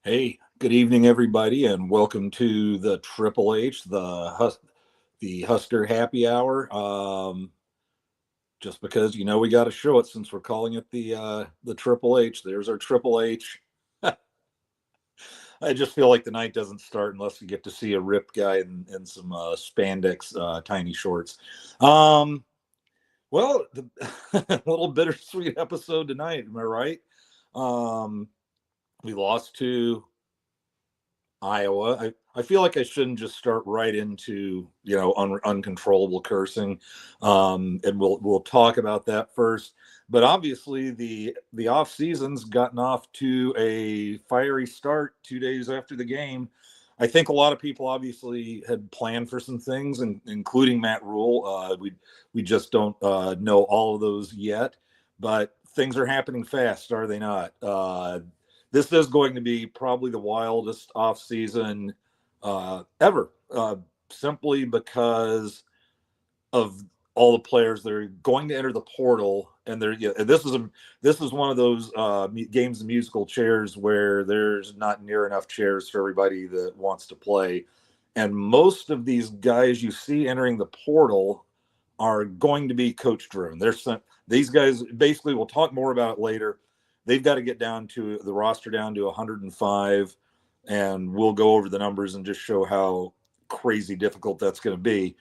Hey, good evening, everybody, and welcome to the Triple H, the Husker Happy Hour. Just because we got to show it since we're calling it the Triple H. There's our Triple H. I just feel like the night doesn't start unless we get to see a ripped guy in some spandex tiny shorts. Um, a little bittersweet episode tonight. Am I right? Um, we lost to Iowa. I feel like I shouldn't just start right into uncontrollable cursing, and we'll talk about that first. But obviously, the off season's gotten off to a fiery start 2 days after the game. I think a lot of people obviously had planned for some things, including Matt Rule. We just don't know all of those yet, but things are happening fast, are they not? This is going to be probably the wildest off season ever, simply because of all the players that are going to enter the portal. And this is one of those games of musical chairs where there's not near enough chairs for everybody that wants to play. And most of these guys you see entering the portal are going to be coach driven. These guys, basically, we'll talk more about it later. They've got to get down to the roster down to 105, and we'll go over the numbers and just show how crazy difficult that's going to be.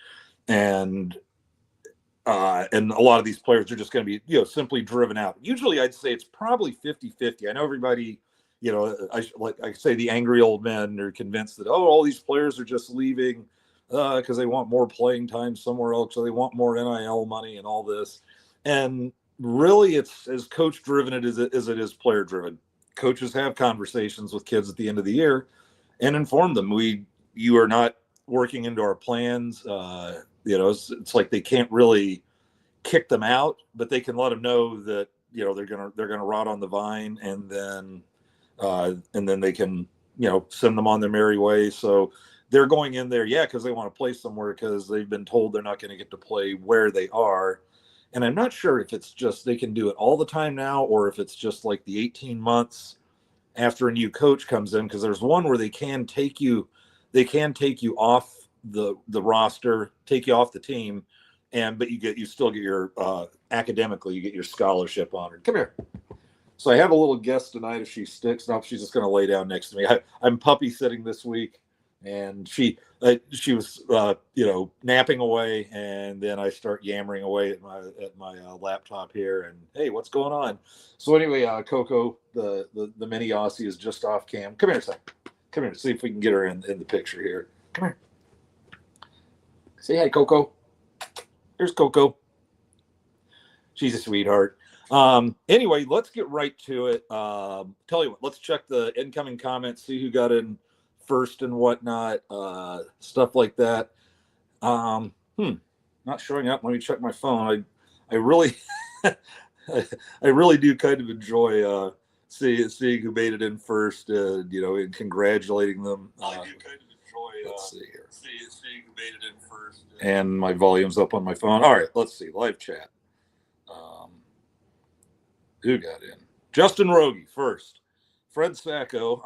And a lot of these players are just going to be simply driven out. Usually I'd say it's probably 50-50. I know everybody, I say the angry old men are convinced that all these players are just leaving because they want more playing time somewhere else, so they want more NIL money and all this. And really, it's as coach driven as it is player driven. Coaches have conversations with kids at the end of the year and inform them you are not working into our plans. It's like they can't really kick them out, but they can let them know that they're gonna rot on the vine, and then they can send them on their merry way. So they're going in there, because they want to play somewhere because they've been told they're not going to get to play where they are. And I'm not sure if it's just they can do it all the time now, or if it's just like the 18 months after a new coach comes in, because there's one where they can take you off the roster, take you off the team, but you still get your academically, you get your scholarship honored. Come here. So I have a little guest tonight. If she sticks, no, she's just going to lay down next to me. I'm puppy sitting this week, and she was napping away, and then I start yammering away at my laptop here. And hey, what's going on? So anyway, Coco, the mini Aussie, is just off cam. Come here, son. Come here. See if we can get her in the picture here. Come here. Say hi, Coco. Here's Coco. She's a sweetheart. Anyway, let's get right to it. Tell you what, let's check the incoming comments, see who got in first and whatnot, stuff like that. Not showing up. Let me check my phone. I really, I really do kind of enjoy seeing who made it in first, and congratulating them. I do kind of enjoy. Let's see here. Seeing who made it in first. And my volume's up on my phone. All right, let's see. Live chat. Who got in? Justin Rogie first. Fred Sacco.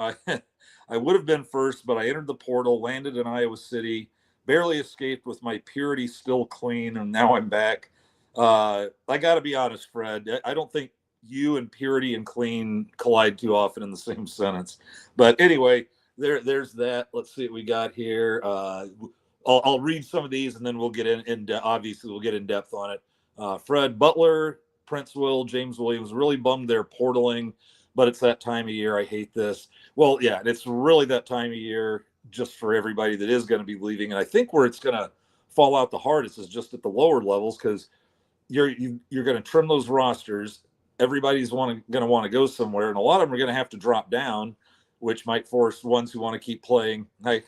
I would have been first, but I entered the portal, landed in Iowa City, barely escaped with my purity still clean, and now I'm back. I got to be honest, Fred. I don't think you and purity and clean collide too often in the same sentence. But anyway, there's that. Let's see what we got here. I'll read some of these, and then we'll get obviously we'll get in depth on it. Fred Butler, Prince Will, James Williams, really bummed they're portaling, but it's that time of year. I hate this. Well, yeah, it's really that time of year just for everybody that is going to be leaving. And I think where it's going to fall out the hardest is just at the lower levels, because you're going to trim those rosters. Everybody's going to want to go somewhere, and a lot of them are going to have to drop down, which might force ones who want to keep playing. Which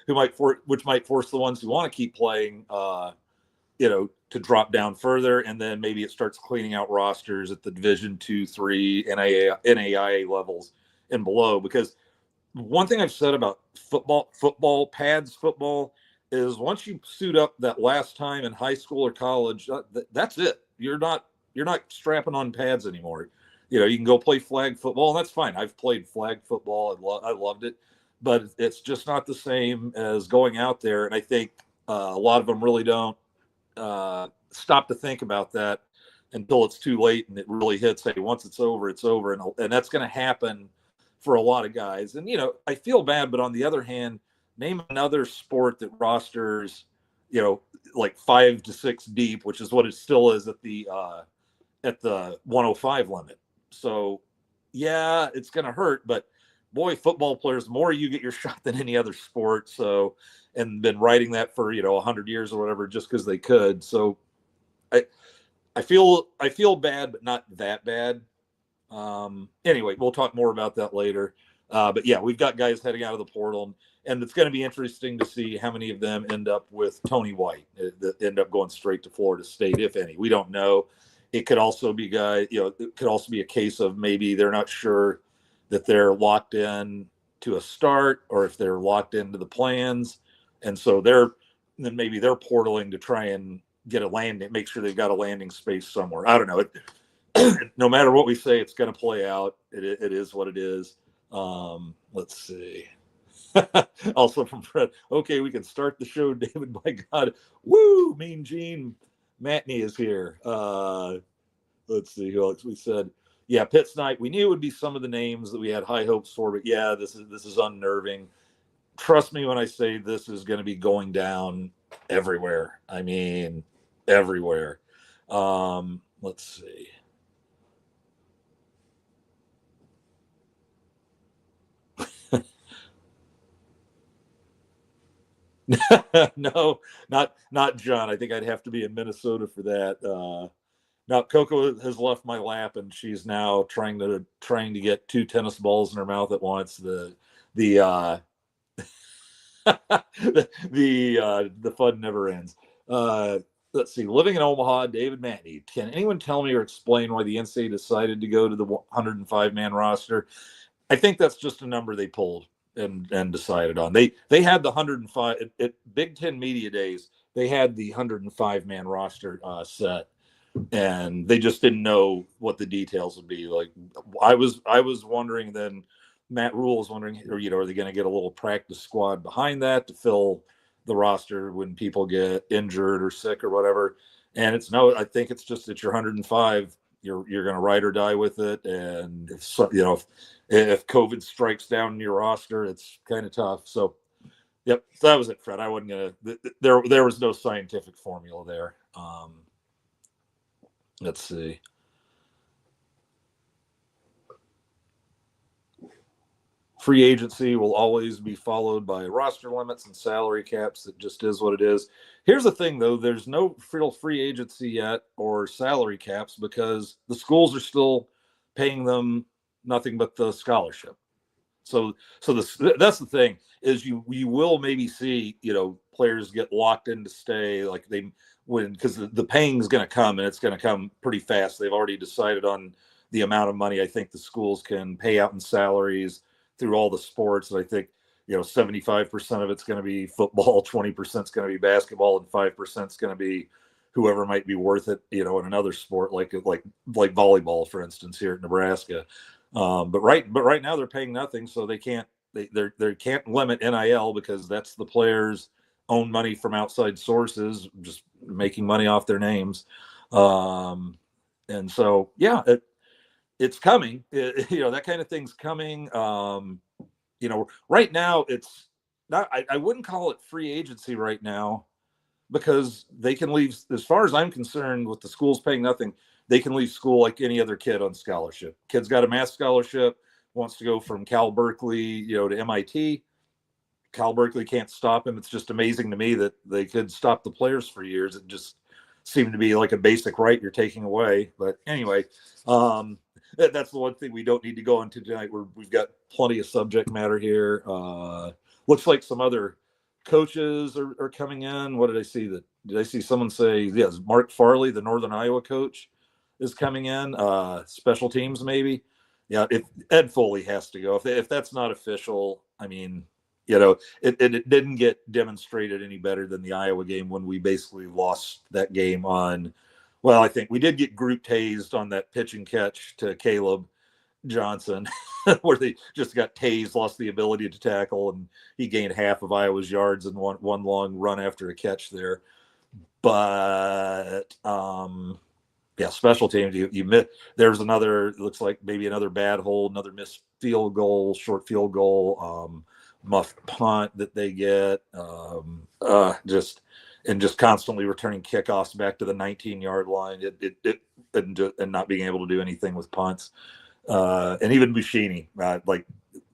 might force the ones who want to keep playing, to drop down further, and then maybe it starts cleaning out rosters at the Division 2, 3, NAIA levels and below. Because one thing I've said about football pads is once you suit up that last time in high school or college, that's it. You're not strapping on pads anymore. you can go play flag football, and that's fine. I've played flag football. I loved it, but it's just not the same as going out there. And I think a lot of them really don't stop to think about that until it's too late and it really hits. Hey, once it's over, it's over, and that's going to happen for a lot of guys. And I feel bad, but on the other hand, name another sport that rosters, like 5 to 6 deep, which is what it still is at the 105 limit. So yeah, it's going to hurt, but boy, football players, the more you get your shot than any other sport. So, and been writing that for 100 years or whatever, just because they could. So I feel bad, but not that bad. Anyway, we'll talk more about that later. But yeah, we've got guys heading out of the portal, and it's going to be interesting to see how many of them end up with Tony White, that end up going straight to Florida State, if any. We don't know. It could also be it could also be a case of maybe they're not sure that they're locked in to a start, or if they're locked into the plans, and so then maybe they're portaling to try and get a landing, make sure they've got a landing space somewhere. I don't know. No matter what we say, it's going to play out. It is what it is. Let's see. Also from Fred. Okay, we can start the show, David. By God, woo! Mean Gene Matney is here. Let's see who else we said. Yeah, Pitt's night. We knew it would be some of the names that we had high hopes for, but yeah, this is unnerving. Trust me when I say this is going to be going down everywhere. I mean, everywhere. Let's see. No, not John. I think I'd have to be in Minnesota for that. Now Coco has left my lap, and she's now trying to get 2 tennis balls in her mouth at once. The the fun never ends. Let's see. Living in Omaha, David Matney. Can anyone tell me or explain why the NCAA decided to go to the 105-man roster? I think that's just a number they pulled and decided on. They had the 105 at Big Ten Media Days. They had the 105-man roster set, and they just didn't know what the details would be. Like I was wondering. Then Matt Rule was wondering, are they going to get a little practice squad behind that to fill the roster when people get injured or sick or whatever? And it's no. I think it's just that you're 105. You're going to ride or die with it, and if COVID strikes down your roster, it's kind of tough. So, yep, so that was it, Fred. I wasn't gonna. There was no scientific formula there. Let's see. Free agency will always be followed by roster limits and salary caps. It just is what it is. Here's the thing, though. There's no real free agency yet or salary caps because the schools are still paying them nothing but the scholarship. So that's the thing is you will maybe see, players get locked in to stay like because the paying is going to come, and it's going to come pretty fast. They've already decided on the amount of money I think the schools can pay out in salaries through all the sports. And I think, 75% of it's going to be football, 20% is going to be basketball, and 5% is going to be whoever might be worth it, in another sport like volleyball, for instance, here at Nebraska. But right now they're paying nothing, so they can't limit NIL because that's the players' own money from outside sources, just making money off their names. And so yeah, it's coming. That kind of thing's coming. Right now it's not. I wouldn't call it free agency right now because they can leave. As far as I'm concerned, with the schools paying nothing, they can leave school like any other kid on scholarship. Kid's got a math scholarship, wants to go from Cal Berkeley, to MIT. Cal Berkeley can't stop him. It's just amazing to me that they could stop the players for years. It just seemed to be like a basic right you're taking away. But anyway, that's the one thing we don't need to go into tonight. We've got plenty of subject matter here. Looks like some other coaches are coming in. What did I see? Did I see someone say, yes, Mark Farley, the Northern Iowa coach, is coming in. Special teams, maybe. Yeah, if Ed Foley has to go. If that's not official, I mean, it didn't get demonstrated any better than the Iowa game when we basically lost that game on Well, I think we did get group tased on that pitch and catch to Caleb Johnson, where they just got tased, lost the ability to tackle, and he gained half of Iowa's yards in one long run after a catch there. But yeah, special teams. You miss. There's another. Looks like maybe another bad hold, another missed field goal, short field goal, muffed punt that they get. Just constantly returning kickoffs back to the 19-yard line. And not being able to do anything with punts. And even Buschini, like,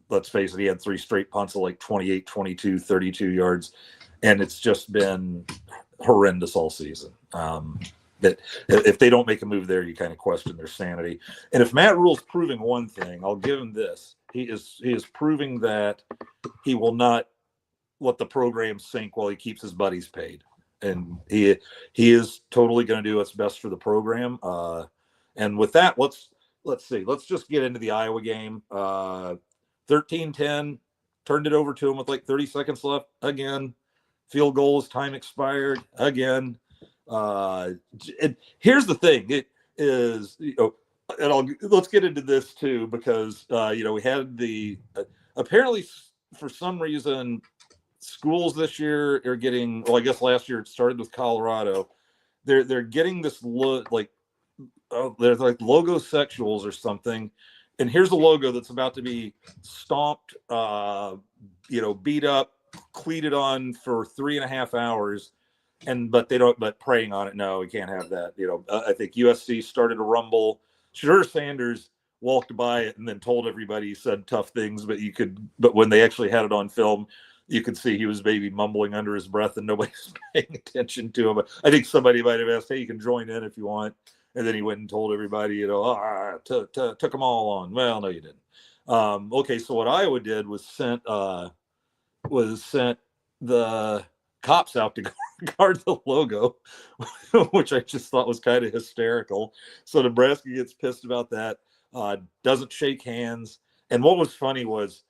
let's face it, he had 3 straight punts of like 28, 22, 32 yards. And it's just been horrendous all season. That if they don't make a move there, you kind of question their sanity. And if Matt Rule's proving one thing, I'll give him this. He is proving that he will not let the program sink while he keeps his buddies paid. And he is totally going to do what's best for the program. And with that, let's see. Let's just get into the Iowa game. 13-10, turned it over to him with like 30 seconds left again. Field goal as time expired again. Here's the thing. It is, and let's get into this too, because we had the apparently for some reason schools this year are getting, well, I guess last year it started with Colorado. They're getting this look like there's like logo sexuals or something. And here's a logo that's about to be stomped, beat up, cleated on for 3.5 hours. But preying on it, no, we can't have that. I think USC started a rumble. Sure, Sanders walked by it and then told everybody he said tough things, but when they actually had it on film, you could see he was maybe mumbling under his breath and nobody's paying attention to him. I think somebody might have asked, hey, you can join in if you want. And then he went and told everybody, took them all on. Well, no, you didn't. Okay, so what Iowa did was sent the cops out to guard the logo, which I just thought was kind of hysterical. So Nebraska gets pissed about that, doesn't shake hands. And what was funny was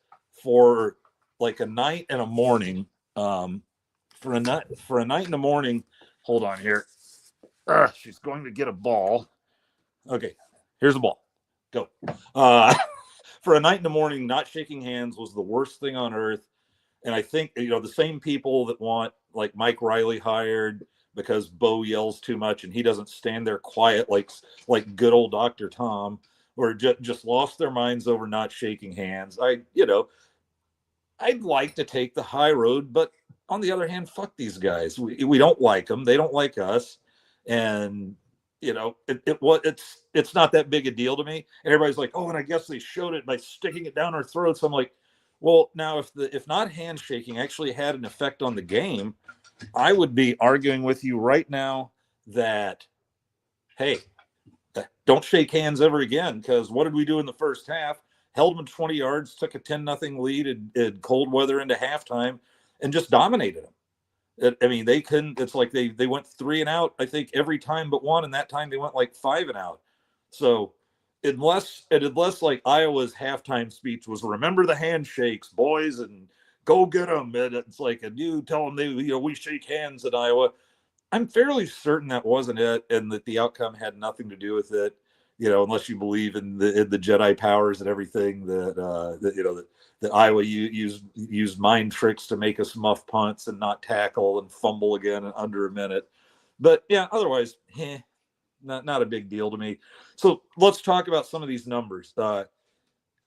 for like a night and a morning, for a night and a morning, hold on here. She's going to get a ball. Okay, here's a ball. Go. For a night and a morning, not shaking hands was the worst thing on earth. And I think, the same people that want like Mike Riley hired because Bo yells too much and he doesn't stand there quiet like good old Dr. Tom, or just lost their minds over not shaking hands. I'd like to take the high road, but on the other hand, fuck these guys. We don't like them. They don't like us. And it's not that big a deal to me. And everybody's like, oh, and I guess they showed it by sticking it down our throats. I'm like, well, now if not handshaking actually had an effect on the game, I would be arguing with you right now that, hey, don't shake hands ever again, because what did we do in the first half? Held them 20 yards, took a 10-0 lead in cold weather into halftime, and just dominated them. They couldn't. It's like they went 3 and out, I think, every time but one, and that time they went like 5 and out. So unless like Iowa's halftime speech was "Remember the handshakes, boys, and go get them," and it's like, and you tell them we shake hands at Iowa. I'm fairly certain that wasn't it, and that the outcome had nothing to do with it. Unless you believe in the Jedi powers and everything that Iowa used mind tricks to make us muff punts and not tackle and fumble again in under a minute. But yeah, otherwise, not a big deal to me. So let's talk about some of these numbers.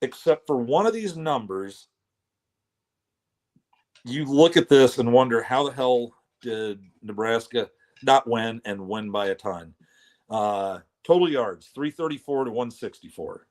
Except for one of these numbers, you look at this and wonder how the hell did Nebraska not win and win by a ton. Total yards, 334 to 164.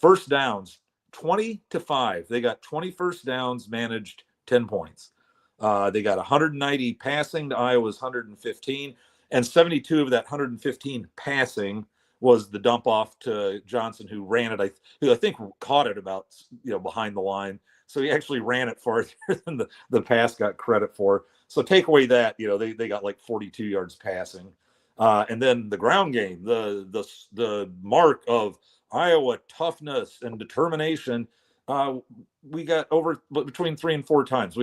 First downs, 20-5. They got 20 first downs, managed 10 points. They got 190 passing to Iowa's 115, and 72 of that 115 passing was the dump off to Johnson, who ran it. I think caught it about behind the line. So he actually ran it farther than the pass got credit for. So take away that, they got like 42 yards passing. And then the ground game, the mark of Iowa toughness and determination, we got over between 3 and 4 times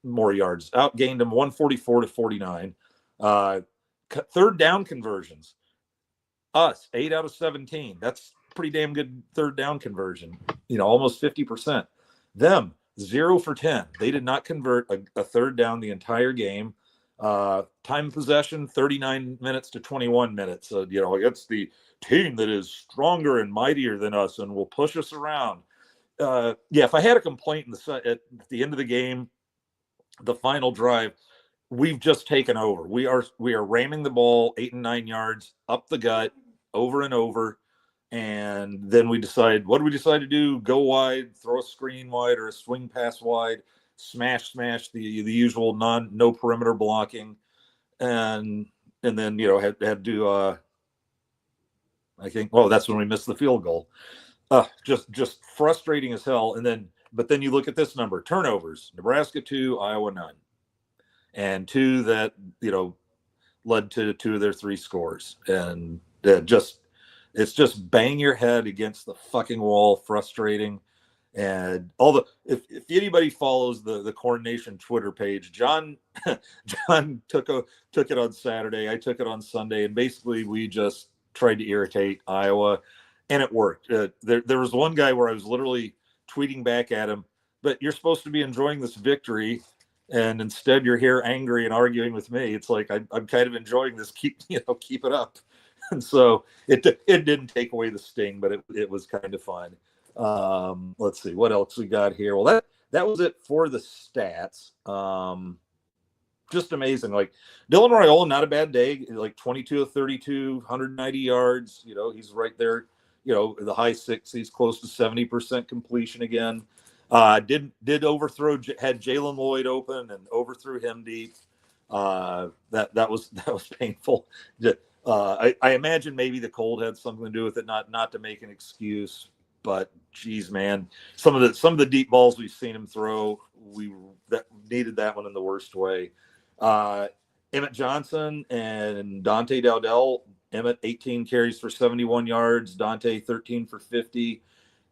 more yards, outgained them 144 to 49. Third down conversions, Us, 8 out of 17. That's pretty damn good third down conversion. Almost 50%. Them, 0 for 10. They did not convert a third down the entire game. Time possession, 39 minutes to 21 minutes. It's the team that is stronger and mightier than us and will push us around. If I had a complaint at the end of the game, the final drive, we've just taken over. We are ramming the ball 8 and 9 yards up the gut over and over. And then what do we decide to do? Go wide, throw a screen wide or a swing pass wide, smash the usual no perimeter blocking. And then, had to, I think, that's when we missed the field goal. Just frustrating as hell. But then you look at this number, turnovers, Nebraska 2, Iowa none. And 2 that, led to 2 of their 3 scores. And it's just bang your head against the fucking wall, frustrating. And if anybody follows the Corn Nation Twitter page, John took it on Saturday. I took it on Sunday, and basically we just tried to irritate Iowa, and it worked. There was one guy where I was literally tweeting back at him, but you're supposed to be enjoying this victory, and instead you're here angry and arguing with me. It's like I'm kind of enjoying this. Keep it up. And so it didn't take away the sting, but it was kind of fun. Let's see what else we got here. Well, that was it for the stats. Just amazing. Like Dylan Raiola, not a bad day. Like 22 of 32, 190 yards. He's right there. The high 60s, close to 70% completion again. Did overthrow, had Jalen Lloyd open and overthrew him deep. That was painful. I imagine maybe the cold had something to do with it. Not to make an excuse, but geez, man, some of the deep balls we've seen him throw, that needed that one in the worst way. Emmett Johnson and Dante Dowdell. Emmett 18 carries for 71 yards. Dante 13 for 50,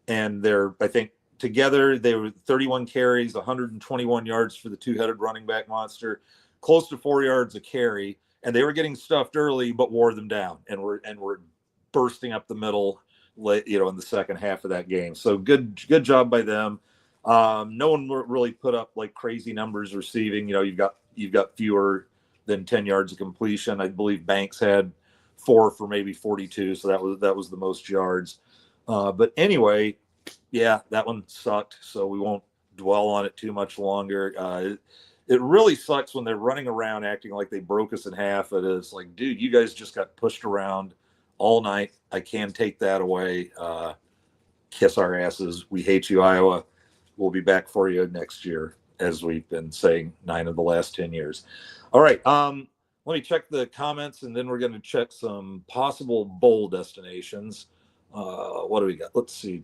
and I think together they were 31 carries, 121 yards for the two-headed running back monster, close to 4 yards a carry. And they were getting stuffed early, but wore them down, and were bursting up the middle, in the second half of that game. So good job by them. No one really put up like crazy numbers receiving. You've got fewer than 10 yards of completion. I believe Banks had 4 for maybe 42, so that was the most yards. But anyway, yeah, that one sucked. So we won't dwell on it too much longer. It really sucks when they're running around acting like they broke us in half. It is like, dude, you guys just got pushed around all night. I can't take that away. Kiss our asses. We hate you, Iowa. We'll be back for you next year, as we've been saying 9 of the last 10 years. All right. Let me check the comments, and then we're going to check some possible bowl destinations. What do we got? Let's see.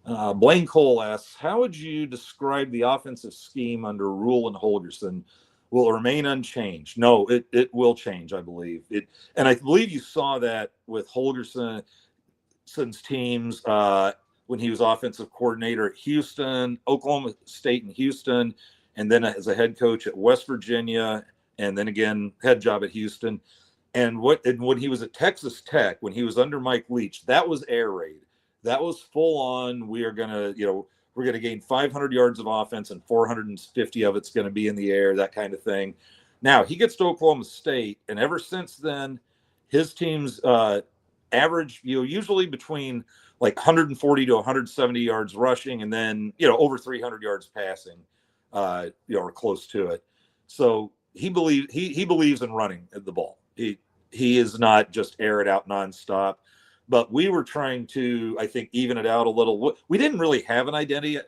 Blaine Cole asks, how would you describe the offensive scheme under Rule and Holgorsen? Will it remain unchanged? No, it will change, I believe. And I believe you saw that with Holgorsen's teams when he was offensive coordinator at Houston, Oklahoma State and Houston, and then as a head coach at West Virginia, and then again, head job at Houston. And when he was at Texas Tech, when he was under Mike Leach, that was air raid. That was full on. We're gonna gain 500 yards of offense, and 450 of it's going to be in the air, that kind of thing. Now he gets to Oklahoma State, and ever since then, his teams average, usually between like 140 to 170 yards rushing, and then over 300 yards passing, or close to it. So he believes in running the ball. He is not just air it out nonstop. But we were trying to, I think, even it out a little. We didn't really have an identity,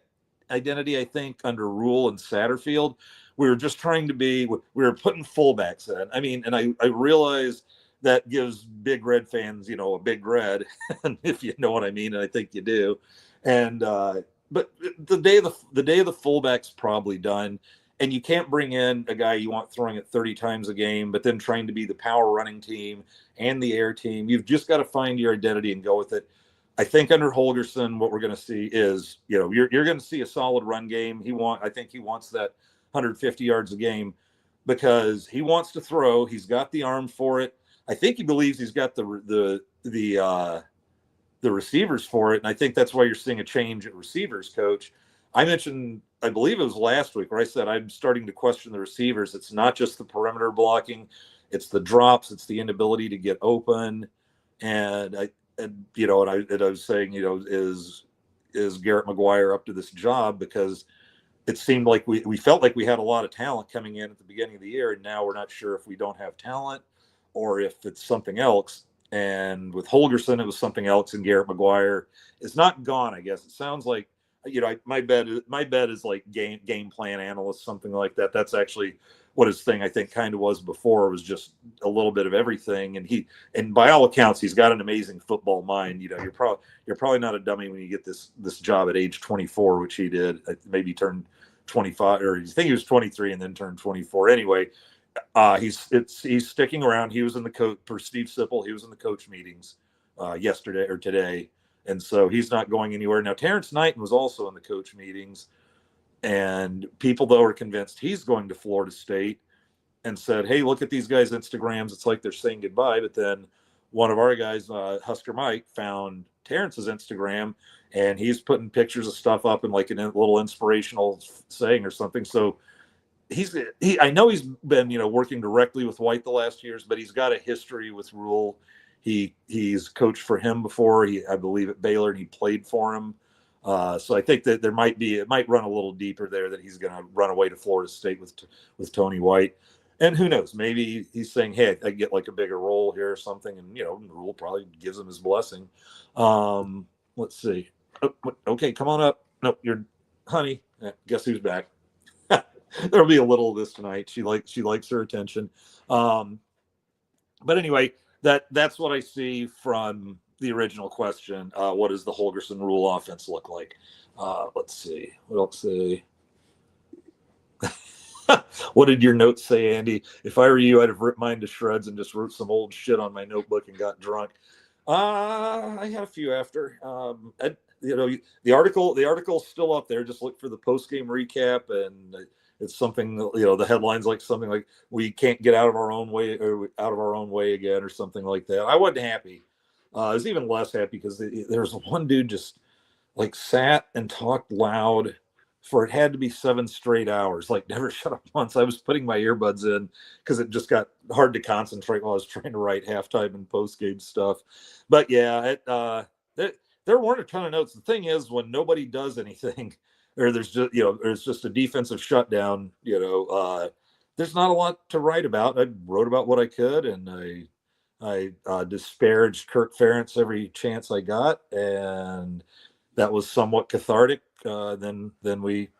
I think, under Rule and Satterfield. We were just trying to we were putting fullbacks in. I mean, and I realize that gives Big Red fans, a Big Red, if you know what I mean, and I think you do. And but the day of the fullback's probably done. And you can't bring in a guy you want throwing it 30 times a game, but then trying to be the power running team and the air team. You've just got to find your identity and go with it. I think under Holgorsen, what we're going to see is, you're going to see a solid run game. I think he wants that 150 yards a game. because he wants to throw. He's got the arm for it. I think he believes he's got the receivers for it, and I think that's why you're seeing a change at receivers coach. I mentioned, I believe it was last week, where I said I'm starting to question the receivers. It's not just the perimeter blocking, it's the drops, it's the inability to get open, and I was saying, is Garrett McGuire up to this job? Because it seemed like we felt like we had a lot of talent coming in at the beginning of the year, and now we're not sure if we don't have talent or if it's something else. And with Holgorsen, it was something else, and Garrett McGuire is not gone. I guess it sounds like, my bet is like game plan analyst, something like that. That's actually what his thing, I think, kind of was before. It was just a little bit of everything, and by all accounts, he's got an amazing football mind. You're probably not a dummy when you get this job at age 24, which he did. Maybe turned 25, or I think he was 23 and then turned 24. Anyway, he's sticking around. He was in the coach for Steve Sipple. He was in the coach meetings yesterday or today, and so he's not going anywhere. Now, Terrence Knighton was also in the coach meetings, and people though are convinced he's going to Florida State, and said, "Hey, look at these guys' Instagrams. It's like they're saying goodbye." But then one of our guys, Husker Mike, found Terrence's Instagram, and he's putting pictures of stuff up and like a little inspirational saying or something. So I know he's been working directly with White the last years, but he's got a history with Rule. He's coached for him before. I believe at Baylor, and he played for him. So I think that it might run a little deeper there, that he's going to run away to Florida State with Tony White. And who knows, maybe he's saying, "Hey, I get like a bigger role here or something," and Rule probably gives him his blessing. Let's see. Oh, okay, come on up. No, you're honey. Guess who's back? There'll be a little of this tonight. She likes her attention. But anyway, that's what I see from the original question. What does the Holgorsen Rule offense look like? Let's see. What else say? What did your notes say, Andy? If I were you, I'd have ripped mine to shreds and just wrote some old shit on my notebook and got drunk. I had a few after. The article's still up there. Just look for the post-game recap, and it's something, the headline's like something like, "We can't get out of our own way again," or something like that. I wasn't happy. I was even less happy because there's one dude just like sat and talked loud for, it had to be 7 straight hours, like never shut up once. I was putting my earbuds in because it just got hard to concentrate while I was trying to write halftime and post-game stuff. But yeah, there weren't a ton of notes. The thing is, when nobody does anything, or there's just a defensive shutdown, there's not a lot to write about. I wrote about what I could, and I disparaged Kirk Ferentz every chance I got, and that was somewhat cathartic. Then we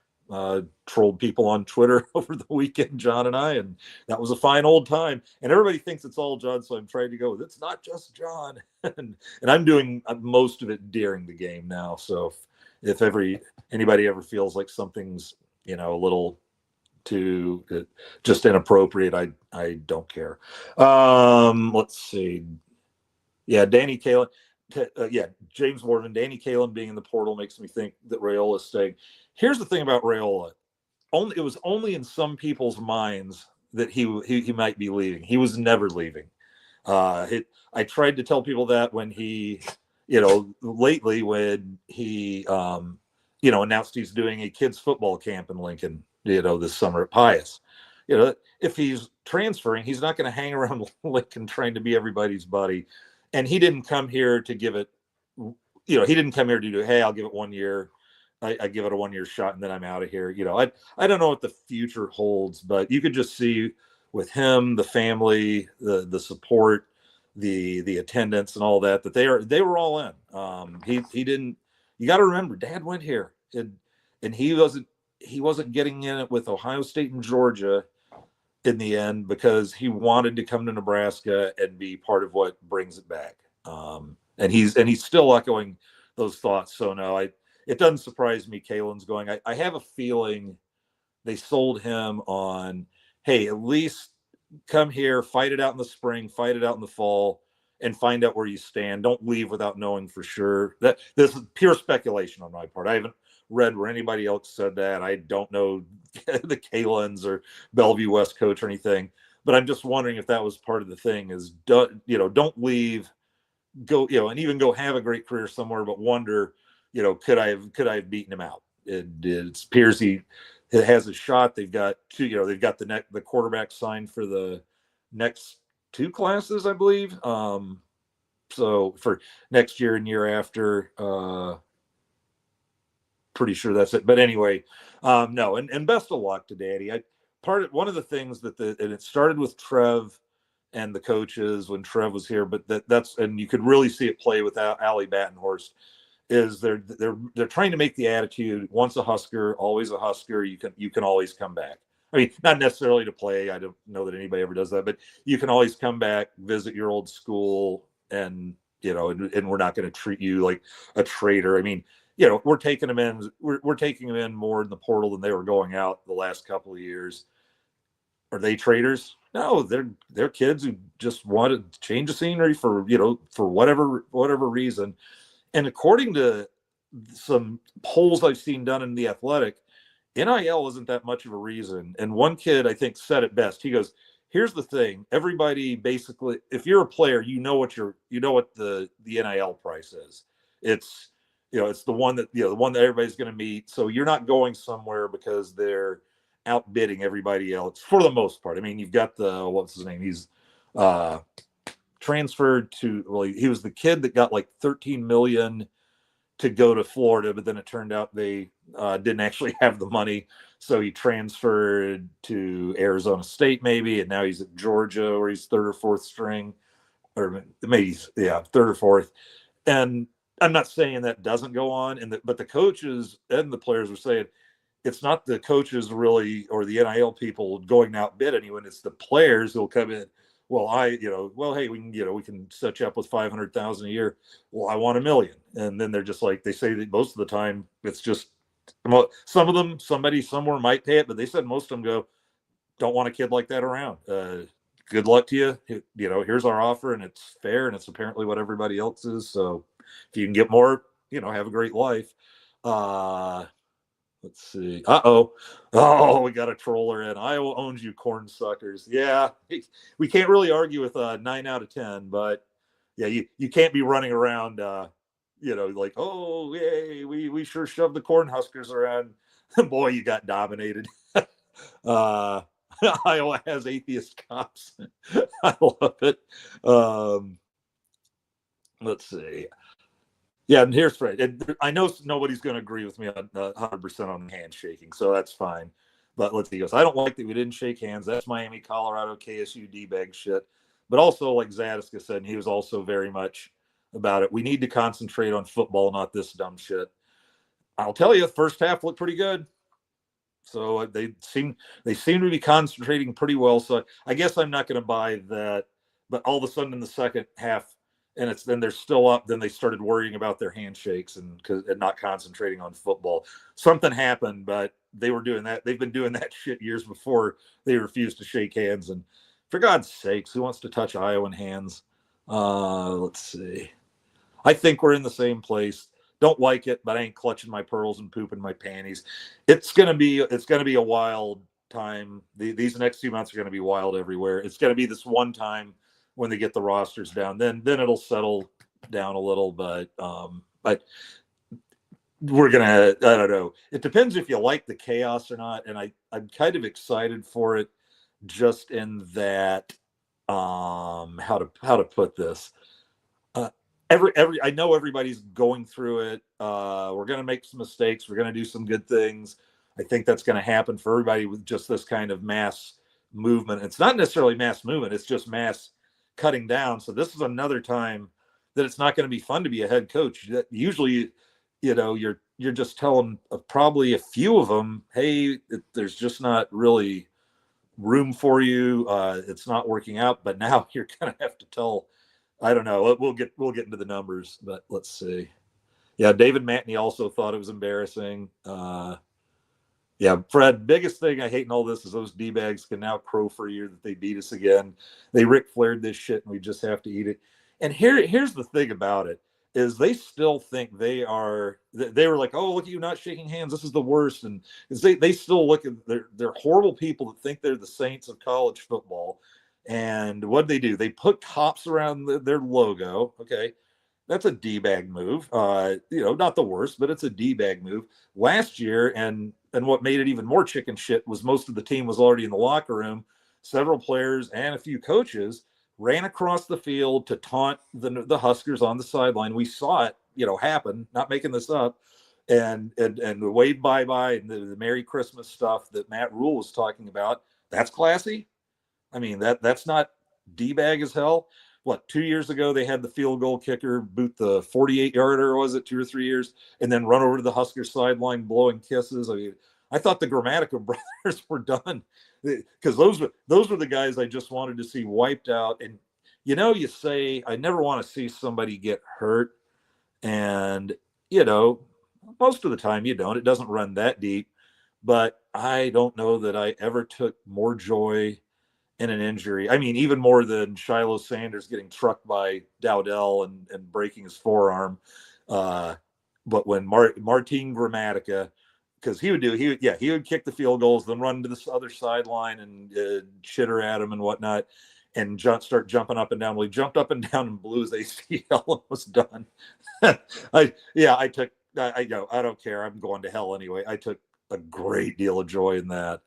trolled people on Twitter over the weekend, John and I, and that was a fine old time. And everybody thinks it's all John, so I'm trying to go with, it's not just John. and I'm doing most of it during the game now. So if anybody ever feels like something's a little too just inappropriate, I don't care. Let's see. Yeah, Danny Kalen. James Morgan, Danny Kalen being in the portal makes me think that Raiola is staying. Here's the thing about Raiola. It was only in some people's minds that he might be leaving. He was never leaving. I tried to tell people that when he, lately when he, announced he's doing a kids football camp in Lincoln, this summer at Pius. If he's transferring, he's not going to hang around Lincoln trying to be everybody's buddy. And he didn't come here to give it, he didn't come here to do, "Hey, I'll give it 1 year. I give it a 1 year shot and then I'm out of here." I don't know what the future holds, but you could just see with him, the family, the support, the attendance and all that they were all in. He didn't, you got to remember, Dad went here and he wasn't getting in it with Ohio State and Georgia in the end because he wanted to come to Nebraska and be part of what brings it back. And he's still echoing those thoughts. So no, it doesn't surprise me Kalen's going. I have a feeling they sold him on, "Hey, at least come here, fight it out in the spring, fight it out in the fall, and find out where you stand. Don't leave without knowing for sure." This is pure speculation on my part. I haven't read where anybody else said that. I don't know the Kalins or Bellevue West coach or anything, but I'm just wondering if that was part of the thing is, don't leave, go, and even go have a great career somewhere, but wonder, could I have beaten him out? It appears he has a shot. They've got they've got the quarterback signed for the next two classes, I believe. So for next year and year after, pretty sure that's it. But anyway, no, and best of luck to Daddy. One of the things and it started with Trev and the coaches when Trev was here, but that's and you could really see it play with Allie Battenhorst, is they're trying to make the attitude, once a Husker, always a Husker. You can always come back. I mean, not necessarily to play. I don't know that anybody ever does that, but you can always come back, visit your old school, and and we're not going to treat you like a traitor. I mean, we're taking them in. We're taking them in more in the portal than they were going out the last couple of years. Are they traitors? No, they're kids who just want to change the scenery for whatever reason. And according to some polls I've seen done in The Athletic, NIL isn't that much of a reason. And one kid, I think, said it best. He goes, "Here's the thing. Everybody basically, if you're a player, you know what the NIL price is. It's it's the one that everybody's going to meet. So you're not going somewhere because they're outbidding everybody else for the most part. I mean, you've got what's his name? He's transferred to, he was the kid that got like 13 million to go to Florida, but then it turned out they didn't actually have the money, so he transferred to Arizona State maybe, and now he's at Georgia where he's third or fourth string, or maybe third or fourth. And I'm not saying that doesn't go on, but the coaches and the players were saying it's not the coaches really or the NIL people going to outbid anyone. It's the players who'll come in. Well, hey, we can set you up with 500,000 a year. Well, I want $1 million. And then they're just like, they say that most of the time it's just, some of them, somebody somewhere might pay it, but they said most of them go, don't want a kid like that around. Good luck to you. Here's our offer, and it's fair, and it's apparently what everybody else is. So if you can get more, have a great life. Let's see. Oh, we got a troller in. Iowa owns you, corn suckers. Yeah, we can't really argue with 9 out of 10, but yeah, you can't be running around, like, oh, yay, we sure shoved the corn huskers around. Boy, you got dominated. Iowa has atheist cops. I love it. Let's see. Yeah, and here's Fred. I know nobody's going to agree with me on 100% on handshaking, so that's fine. But let's see. He goes, I don't like that we didn't shake hands. That's Miami, Colorado, KSU D-bag shit. But also, like Zadiska said, and he was also very much about it, we need to concentrate on football, not this dumb shit. I'll tell you, the first half looked pretty good. So they seem to be concentrating pretty well. So I guess I'm not going to buy that. But all of a sudden in the second half, and then they're still up, then they started worrying about their handshakes and not concentrating on football. Something happened, but they were doing that. They've been doing that shit years before. They refused to shake hands. And for God's sakes, who wants to touch Iowan hands? Let's see. I think we're in the same place. Don't like it, but I ain't clutching my pearls and pooping my panties. It's gonna be a wild time. These next few months are gonna be wild everywhere. It's gonna be this one time when they get the rosters down, then it'll settle down a little, but we're gonna, I don't know. It depends if you like the chaos or not. And I'm kind of excited for it, just in that, how to put this. I know everybody's going through it. We're gonna make some mistakes. We're gonna do some good things. I think that's gonna happen for everybody with just this kind of mass movement. It's not necessarily mass movement. It's just mass cutting down. So this is another time that it's not going to be fun to be a head coach. Usually, you're just telling probably a few of them, hey, there's just not really room for you. It's not working out. But now you're going to have to tell. I don't know. We'll get into the numbers, but let's see. Yeah, David Matney also thought it was embarrassing. Yeah, Fred, biggest thing I hate in all this is those D-bags can now crow for a year that they beat us again. They Ric Flaired this shit, and we just have to eat it. And here's the thing about it. is they still think they were like, oh, look at you not shaking hands. This is the worst. And they still look at, they're horrible people that think they're the saints of college football. And what do? They put cops around their logo. Okay. That's a D-bag move. Not the worst, but it's a D-bag move. Last year, and what made it even more chicken shit was most of the team was already in the locker room. Several players and a few coaches ran across the field to taunt the Huskers on the sideline. We saw it, happen. Not making this up. And the wave bye-bye and the Merry Christmas stuff that Matt Rule was talking about. That's classy. I mean, that's not D-bag as hell. What, 2 years ago they had the field goal kicker boot the 48-yarder, was it 2 or 3 years, and then run over to the Husker sideline blowing kisses. I mean, I thought the Grammatica brothers were done, because those were the guys I just wanted to see wiped out. And you say I never want to see somebody get hurt, and most of the time you don't. It doesn't run that deep, but I don't know that I ever took more joy in an injury. I mean, even more than Shiloh Sanders getting trucked by Dowdell and breaking his forearm. But when Martin Grammatica, because he would kick the field goals, then run to this other sideline and chitter at him and whatnot, and start jumping up and down. Well, he jumped up and down and blew his ACL and was done. I don't care. I'm going to hell anyway. I took a great deal of joy in that.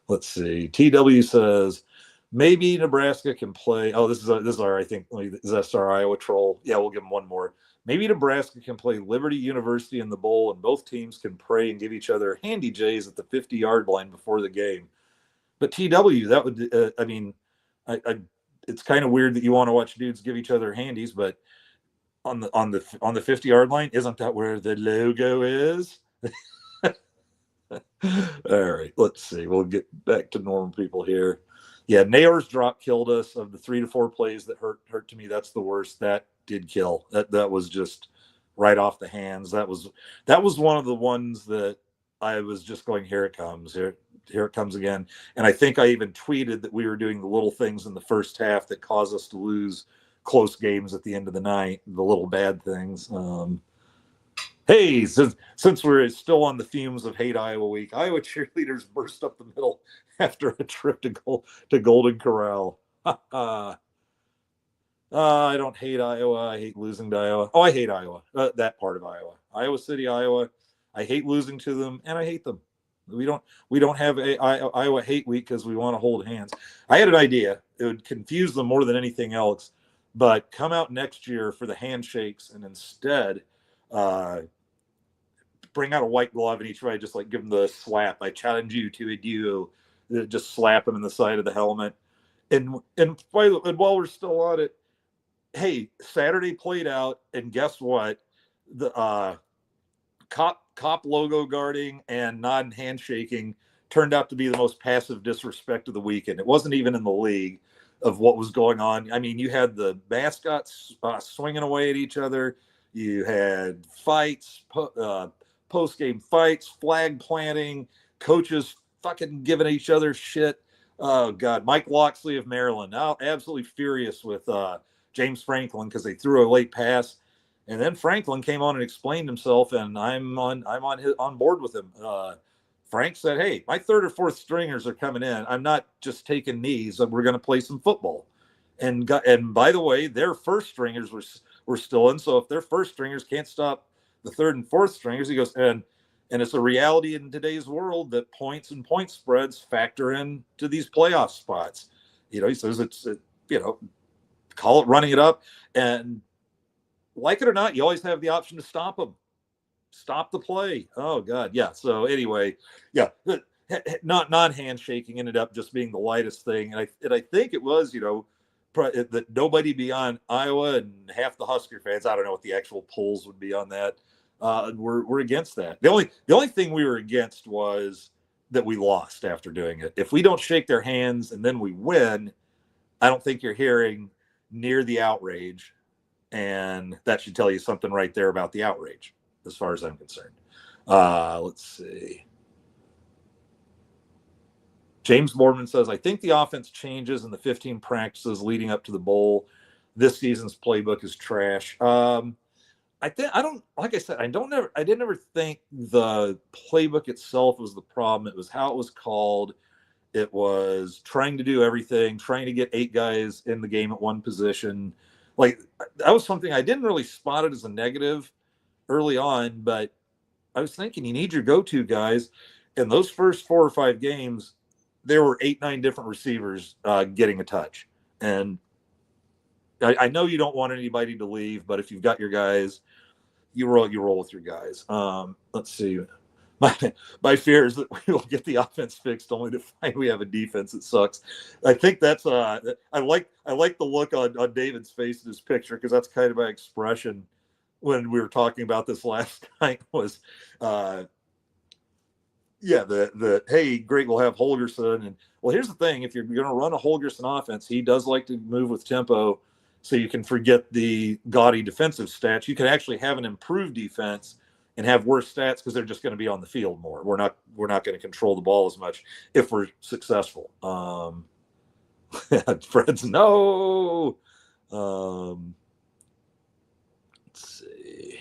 Let's see. TW says maybe Nebraska can play. Oh, this is our, I think, that's our Iowa troll. Yeah, we'll give them one more. Maybe Nebraska can play Liberty University in the bowl, and both teams can pray and give each other handy J's at the 50-yard line before the game. But TW, that would, it's kind of weird that you want to watch dudes give each other handies, but on the 50-yard line, isn't that where the logo is? All right, let's see. We'll get back to normal people here. Yeah, Nair's drop killed us. Of the 3 to 4 plays that hurt to me, that's the worst. That did kill. That was just right off the hands. That was one of the ones that I was just going, here it comes. Here it comes again. And I think I even tweeted that we were doing the little things in the first half that caused us to lose close games at the end of the night, the little bad things. Hey, since we're still on the fumes of Hate Iowa Week, Iowa cheerleaders burst up the middle after a trip to Golden Corral. I don't hate Iowa. I hate losing to Iowa. Oh, I hate Iowa. That part of Iowa, Iowa City, Iowa. I hate losing to them, and I hate them. We don't have a Iowa Hate Week because we want to hold hands. I had an idea. It would confuse them more than anything else. But come out next year for the handshakes, and instead bring out a white glove and each way just like give them the slap. I challenge you to a duo. Just slap them in the side of the helmet. And while we're still on it, hey, Saturday played out, and guess what? The cop logo guarding and nod and handshaking turned out to be the most passive disrespect of the weekend. It wasn't even in the league of what was going on. I mean, you had the mascots swinging away at each other. You had fights, post-game fights, flag planting, coaches fucking giving each other shit. Oh, God. Mike Loxley of Maryland, now absolutely furious with James Franklin because they threw a late pass. And then Franklin came on and explained himself, and I'm on board with him. Frank said, hey, my third or fourth stringers are coming in. I'm not just taking knees. We're going to play some football. And by the way, their first stringers were still in. So if their first stringers can't stop the third and fourth stringers, he goes, and it's a reality in today's world that points and point spreads factor in to these playoff spots. He says call it running it up. And like it or not, you always have the option to stop them. Stop the play. Oh, God. Yeah. So anyway, yeah, not non-handshaking ended up just being the lightest thing. And I think it was, that nobody beyond Iowa and half the Husker fans, I don't know what the actual polls would be on that, were against that. The only thing we were against was that we lost after doing it. If we don't shake their hands and then we win, I don't think you're hearing near the outrage. And that should tell you something right there about the outrage, as far as I'm concerned. Let's see. James Boardman says, I think the offense changes in the 15 practices leading up to the bowl. this season's playbook is trash. I think I don't like I said I didn't ever think the playbook itself was the problem. It was how it was called. It was trying to do everything, trying to get 8 guys in the game at one position. Like that was something I didn't really spot it as a negative early on, but I was thinking you need your go-to guys. In those first 4 or 5 games, there were 8, 9 different receivers getting a touch. And I know you don't want anybody to leave, but if you've got your guys, you roll with your guys. Let's see. My fear is that we will get the offense fixed only to find we have a defense that sucks. I think that's I like the look on David's face in his picture, because that's kind of my expression when we were talking about this last night was the hey, great, we'll have Holgorsen. And well, here's the thing, if you're going to run a Holgorsen offense, he does like to move with tempo, so you can forget the gaudy defensive stats. You can actually have an improved defense and have worse stats because they're just going to be on the field more. We're not going to control the ball as much if we're successful. Fred's no. Let's see.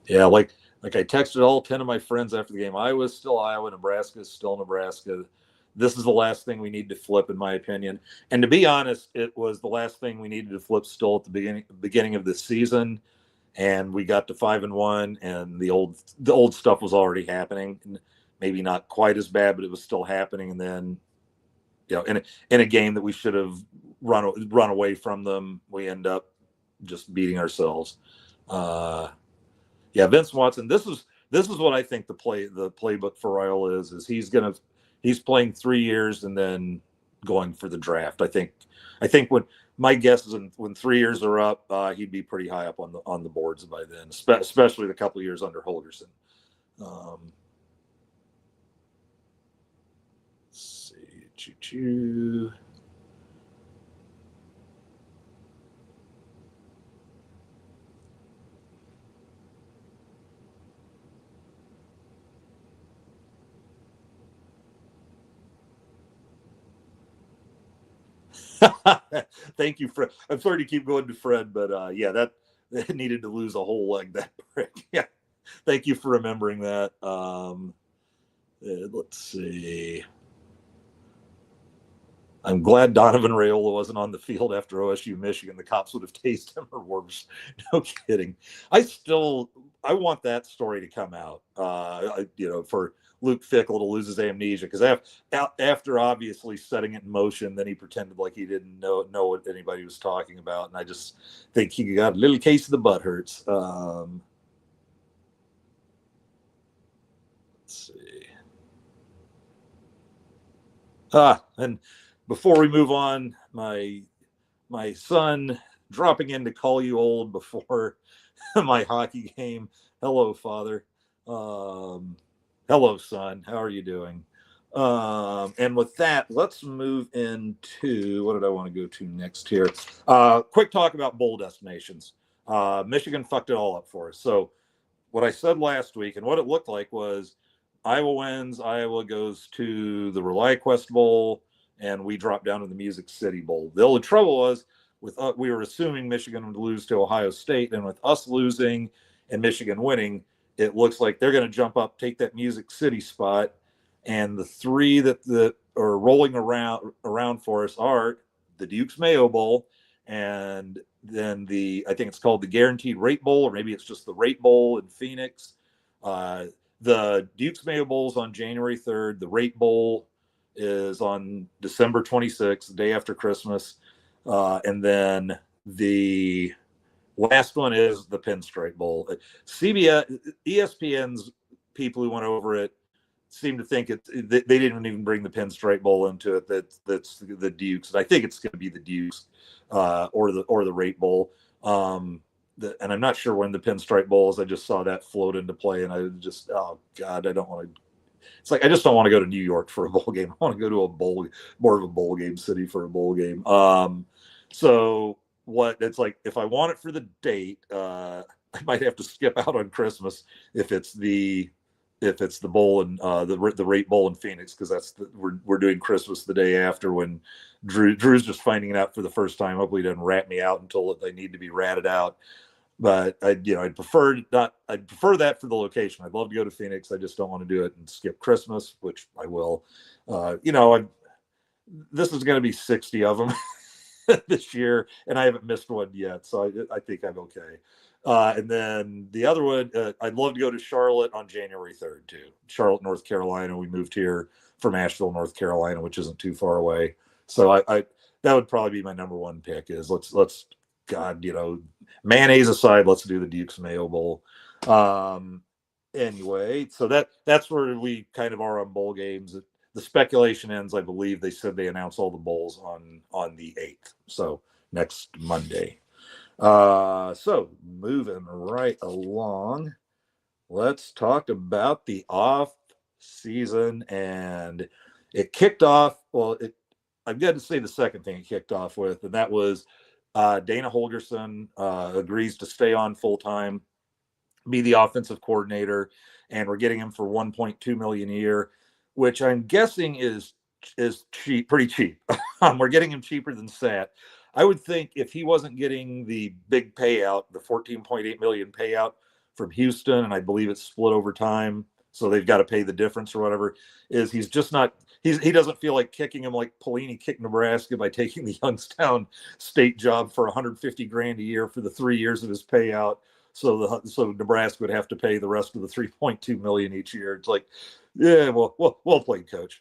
Yeah, like I texted all 10 of my friends after the game. Iowa's still Iowa, Nebraska is still Nebraska. This is the last thing we need to flip, in my opinion. And to be honest, it was the last thing we needed to flip still at the beginning of the season. And we got to 5-1, and the old stuff was already happening. Maybe not quite as bad, but it was still happening. And then, in a game that we should have run away from them, we end up just beating ourselves. Vince Watson. This is what I think the playbook for Ryle is he's playing 3 years and then going for the draft. I think when my guess is when 3 years are up, he'd be pretty high up on the boards by then, especially the couple of years under Holgorsen. Let's see, Thank you, Fred. I'm sorry to keep going to Fred, but that needed to lose a whole leg, that prick. Yeah, thank you for remembering that. Let's see. I'm glad Donovan Raiola wasn't on the field after OSU Michigan. The cops would have tased him or worse. No kidding. I want that story to come out. For Luke Fickell to lose his amnesia, because after obviously setting it in motion, then he pretended like he didn't know what anybody was talking about, and I just think he got a little case of the butt hurts. Let's see. And before we move on, my son dropping in to call you old before my hockey game. Hello, Father. Hello, son. How are you doing? And with that, let's move into what did I want to go to next here? Quick talk about bowl destinations. Michigan fucked it all up for us. So what I said last week and what it looked like was Iowa wins. Iowa goes to the ReliaQuest Bowl, and we drop down to the Music City Bowl. The only trouble was we were assuming Michigan would lose to Ohio State, and with us losing and Michigan winning, it looks like they're going to jump up, take that Music City spot, and the 3 that are rolling around for us are the Duke's Mayo Bowl, and then I think it's called the Guaranteed Rate Bowl, or maybe it's just the Rate Bowl in Phoenix. The Duke's Mayo Bowl is on January 3rd. The Rate Bowl is on December 26th, the day after Christmas. And then the last one is the Pinstripe Bowl. CBS, ESPN's people who went over it seem to think they didn't even bring the Pinstripe Bowl into it. That's the Dukes. And I think it's going to be the Dukes or the Rate Bowl. And I'm not sure when the Pinstripe Bowl is. I just saw that float into play, and I just, oh God, I don't want to. It's like I just don't want to go to New York for a bowl game. I want to go to more of a bowl game city for a bowl game. So what it's like, if I want it for the date, I might have to skip out on Christmas if it's the if it's the bowl and the rate bowl in Phoenix, because we're doing Christmas the day after when Drew's just finding it out for the first time. Hopefully he doesn't rat me out until they need to be ratted out. But I'd prefer that for the location. I'd love to go to Phoenix. I just don't want to do it and skip Christmas, which I will. This is going to be 60 of them this year, and I haven't missed one yet, so I think I'm okay. And then the other one, I'd love to go to Charlotte on January 3rd too. Charlotte, North Carolina. We moved here from Asheville, North Carolina, which isn't too far away. So I that would probably be my number one pick. Is let's God, mayonnaise aside, let's do the Duke's Mayo Bowl. Anyway, so that's where we kind of are on bowl games. The speculation ends, I believe they said they announced all the bowls on the 8th. So next Monday. So moving right along, let's talk about the off season. And it kicked off, I've got to say the second thing it kicked off with, and that was Dana Holgorsen agrees to stay on full time, be the offensive coordinator, and we're getting him for $1.2 million a year, which I'm guessing is cheap, pretty cheap. We're getting him cheaper than Sat. I would think if he wasn't getting the big payout, the $14.8 million payout from Houston, and I believe it's split over time, so they've got to pay the difference or whatever, is he's just not. He doesn't feel like kicking him like Pelini kicked Nebraska by taking the Youngstown State job for $150,000 a year for the 3 years of his payout. So Nebraska would have to pay the rest of the $3.2 million each year. It's like, yeah, well played, coach.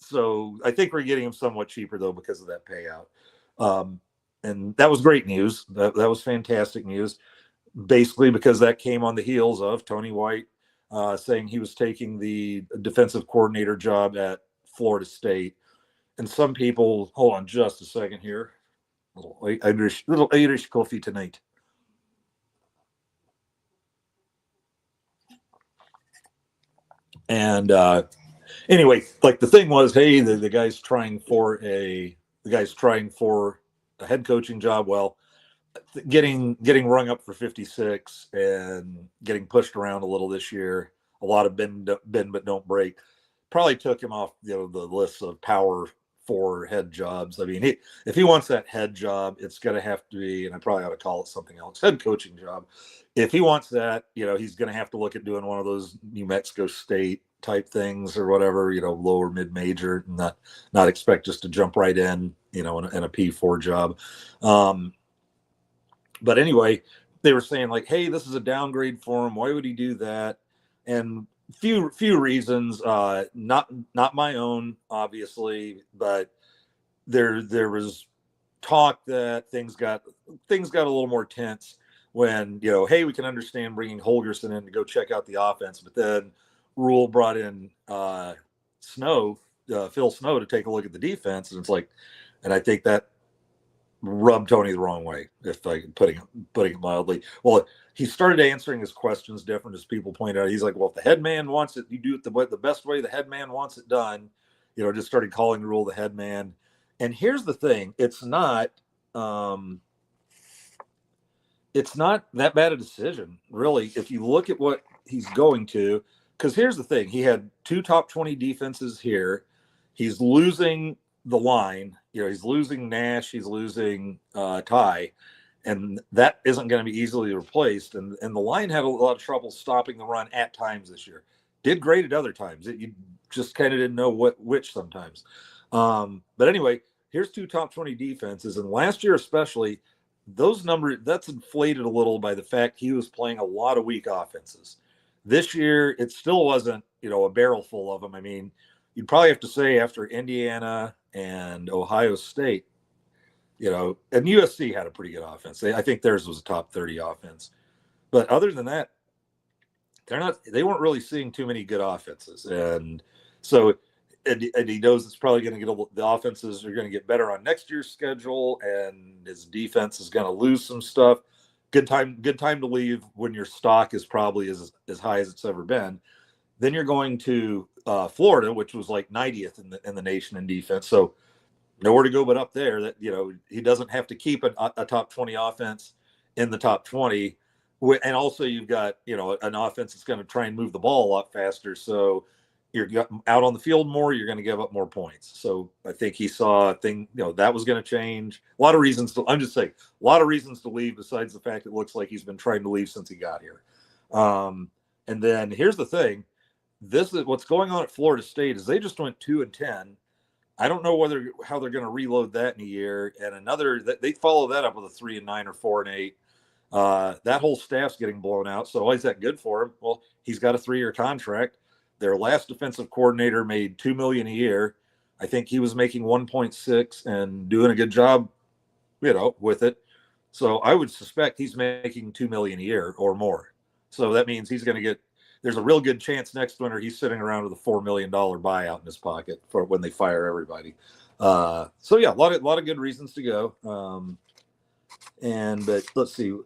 So I think we're getting him somewhat cheaper though because of that payout. And that was great news. That was fantastic news. Basically, because that came on the heels of Tony White saying he was taking the defensive coordinator job at Florida State. And some people, hold on just a second here. Little Irish coffee tonight. And anyway, like the thing was, hey, the guy's trying for a head coaching job. Well, getting rung up for 56 and getting pushed around a little this year, a lot of bend but don't break, probably took him off the list of power for head jobs. I mean, if he wants that head job, it's going to have to be, and I probably ought to call it something else, head coaching job. If he wants that, he's going to have to look at doing one of those New Mexico State type things or whatever, lower mid-major, and not expect just to jump right in, in a P4 job. But anyway, they were saying like, hey, this is a downgrade for him. Why would he do that? And few reasons, not my own, obviously, but there was talk that things got a little more tense when, hey, we can understand bringing Holgorsen in to go check out the offense, but then Rule brought in Phil Snow to take a look at the defense, and it's like, and I think that rubbed Tony the wrong way, if I can putting it mildly. Well, he started answering his questions different, as people point out. He's like, well, if the head man wants it, you do it the best way the head man wants it done. Just started calling Rule the head man. And here's the thing: it's not that bad a decision, really, if you look at what he's going to. Because here's the thing: he had 2 top 20 defenses here. He's losing the line. He's losing Nash, he's losing Ty, and that isn't going to be easily replaced. And the line had a lot of trouble stopping the run at times this year. Did great at other times. You just kind of didn't know which sometimes. But anyway, here's 2 top 20 defenses, and last year especially, those numbers, that's inflated a little by the fact he was playing a lot of weak offenses. This year, it still wasn't, a barrel full of them. I mean, you'd probably have to say after Indiana and Ohio State, and USC had a pretty good offense. I think theirs was a top 30 offense. But other than that, they weren't really seeing too many good offenses. And so and he knows it's probably going to get the offenses are going to get better on next year's schedule, and his defense is going to lose some stuff. Good time to leave when your stock is probably as high as it's ever been. Then you're going to Florida, which was like 90th in the nation in defense. So nowhere to go but up there. That he doesn't have to keep a top 20 offense in the top 20 And also you've got, an offense that's going to try and move the ball a lot faster. So you're out on the field more, you're going to give up more points. So I think he saw a thing, that was going to change. A lot of reasons I'm just saying, a lot of reasons to leave besides the fact it looks like he's been trying to leave since he got here. And then here's the thing. This is what's going on at Florida State is they just went 2-10. I don't know how they're going to reload that in a year. And they follow that up with a 3-9 or 4-8. That whole staff's getting blown out. So why is that good for him? Well, he's got a 3-year contract. Their last defensive coordinator made $2 million a year. I think he was making 1.6 and doing a good job, with it. So I would suspect he's making $2 million a year or more. So that means he's going to get. There's a real good chance next winter he's sitting around with a $4 million buyout in his pocket for when they fire everybody. So yeah, a lot of good reasons to go. But let's see.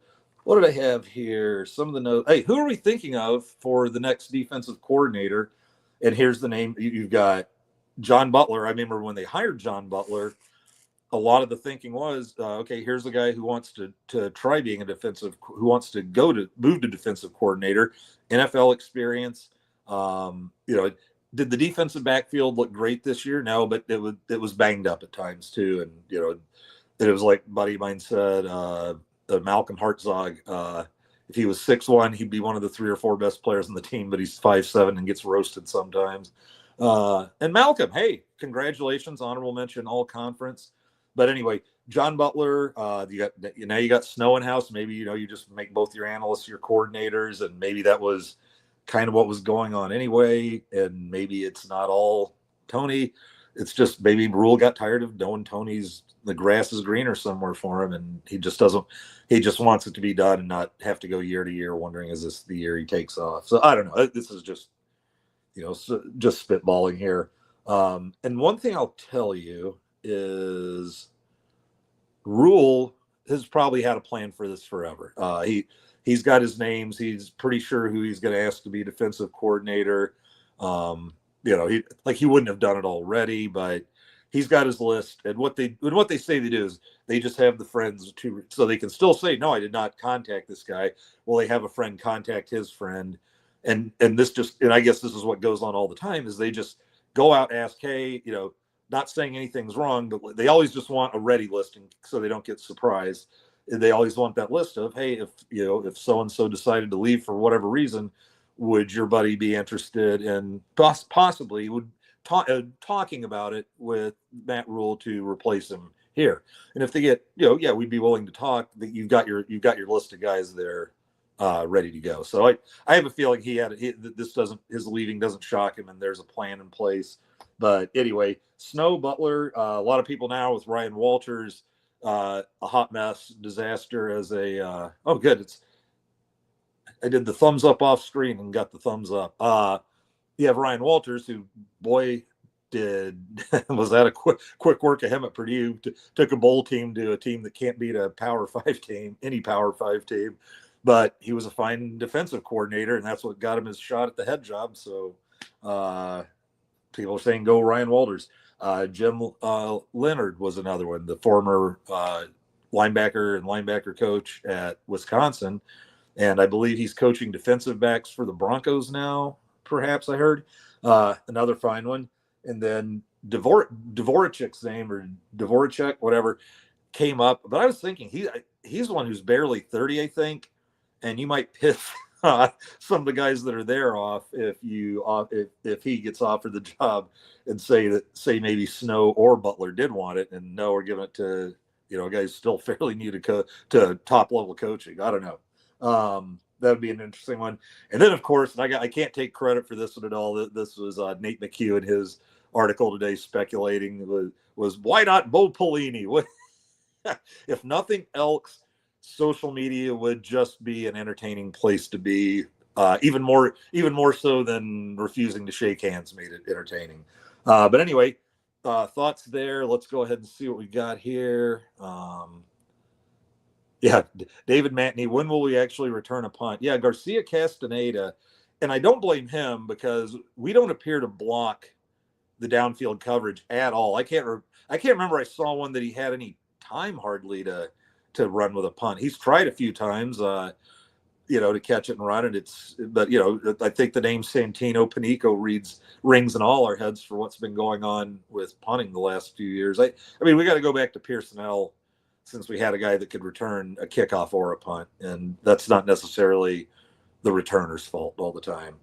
What did I have here? Some of the notes. Hey, who are we thinking of for the next defensive coordinator? And here's the name. You've got John Butler. I remember when they hired John Butler, a lot of the thinking was, okay, here's the guy who wants to try being who wants to move to defensive coordinator, NFL experience. Did the defensive backfield look great this year? No, but it was banged up at times too. And, it was like buddy of mine said, Malcolm Hartzog, if he was 6'1", he'd be one of the 3 or 4 best players on the team, but he's 5'7" and gets roasted sometimes. And Malcolm, hey, congratulations, honorable mention, all conference. But anyway, John Butler, you got Snow in house. Maybe, you just make both your analysts your coordinators, and maybe that was kind of what was going on anyway. And maybe it's not all Tony. It's just maybe Rule got tired of knowing the grass is greener somewhere for him, and he just wants it to be done and not have to go year to year wondering, is this the year he takes off? So I don't know. This is just, just spitballing here. And one thing I'll tell you is Rule has probably had a plan for this forever. He's got his names. He's pretty sure who he's going to ask to be defensive coordinator. He wouldn't have done it already, but he's got his list. And what they say they do is they just have the friends so they can still say, no, I did not contact this guy. Well, they have a friend contact his friend. And I guess this is what goes on all the time is they just go out, ask, hey, not saying anything's wrong, but they always just want a ready listing so they don't get surprised. And they always want that list of, hey, if so-and-so decided to leave for whatever reason, would your buddy be interested in possibly talking about it with Matt Rule to replace him here? And if they get, we'd be willing to talk. That you've got your list of guys there ready to go. So I have a feeling his leaving doesn't shock him, and there's a plan in place. But anyway, Snow, Butler, a lot of people now with Ryan Walters, a hot mess, disaster as a good. I did the thumbs up off screen and got the thumbs up. You have Ryan Walters, who, boy, was that a quick work of him at Purdue. Took a bowl team to a team that can't beat a Power 5 team, any Power 5 team. But he was a fine defensive coordinator, and that's what got him his shot at the head job. So people are saying go Ryan Walters. Jim Leonard was another one, the former linebacker coach at Wisconsin. And I believe he's coaching defensive backs for the Broncos now, perhaps I heard. Another fine one. And then Dvoracek's name, or Dvoracek, whatever, came up. But I was thinking he's the one who's barely 30, I think. And you might piss some of the guys that are there off if he gets offered the job and say maybe Snow or Butler did want it, and no, we're giving it to guys still fairly new to top level coaching. I don't know. That would be an interesting one. And then, of course, and I can't take credit for this one at all. This was Nate McHugh in his article today speculating was why not Bo Pelini? If nothing else, social media would just be an entertaining place to be. Even more so than refusing to shake hands made it entertaining. But anyway, thoughts there. Let's go ahead and see what we got here. Yeah, David Matney, when will we actually return a punt? Yeah, Garcia Castaneda, and I don't blame him because we don't appear to block the downfield coverage at all. I can't remember I saw one that he had any time hardly to run with a punt. He's tried a few times. to catch it and run it. But I think the name Santino Panico rings in all our heads for what's been going on with punting the last few years. I mean, we got to go back to Pearsonell, since we had a guy that could return a kickoff or a punt, and that's not necessarily the returner's fault all the time.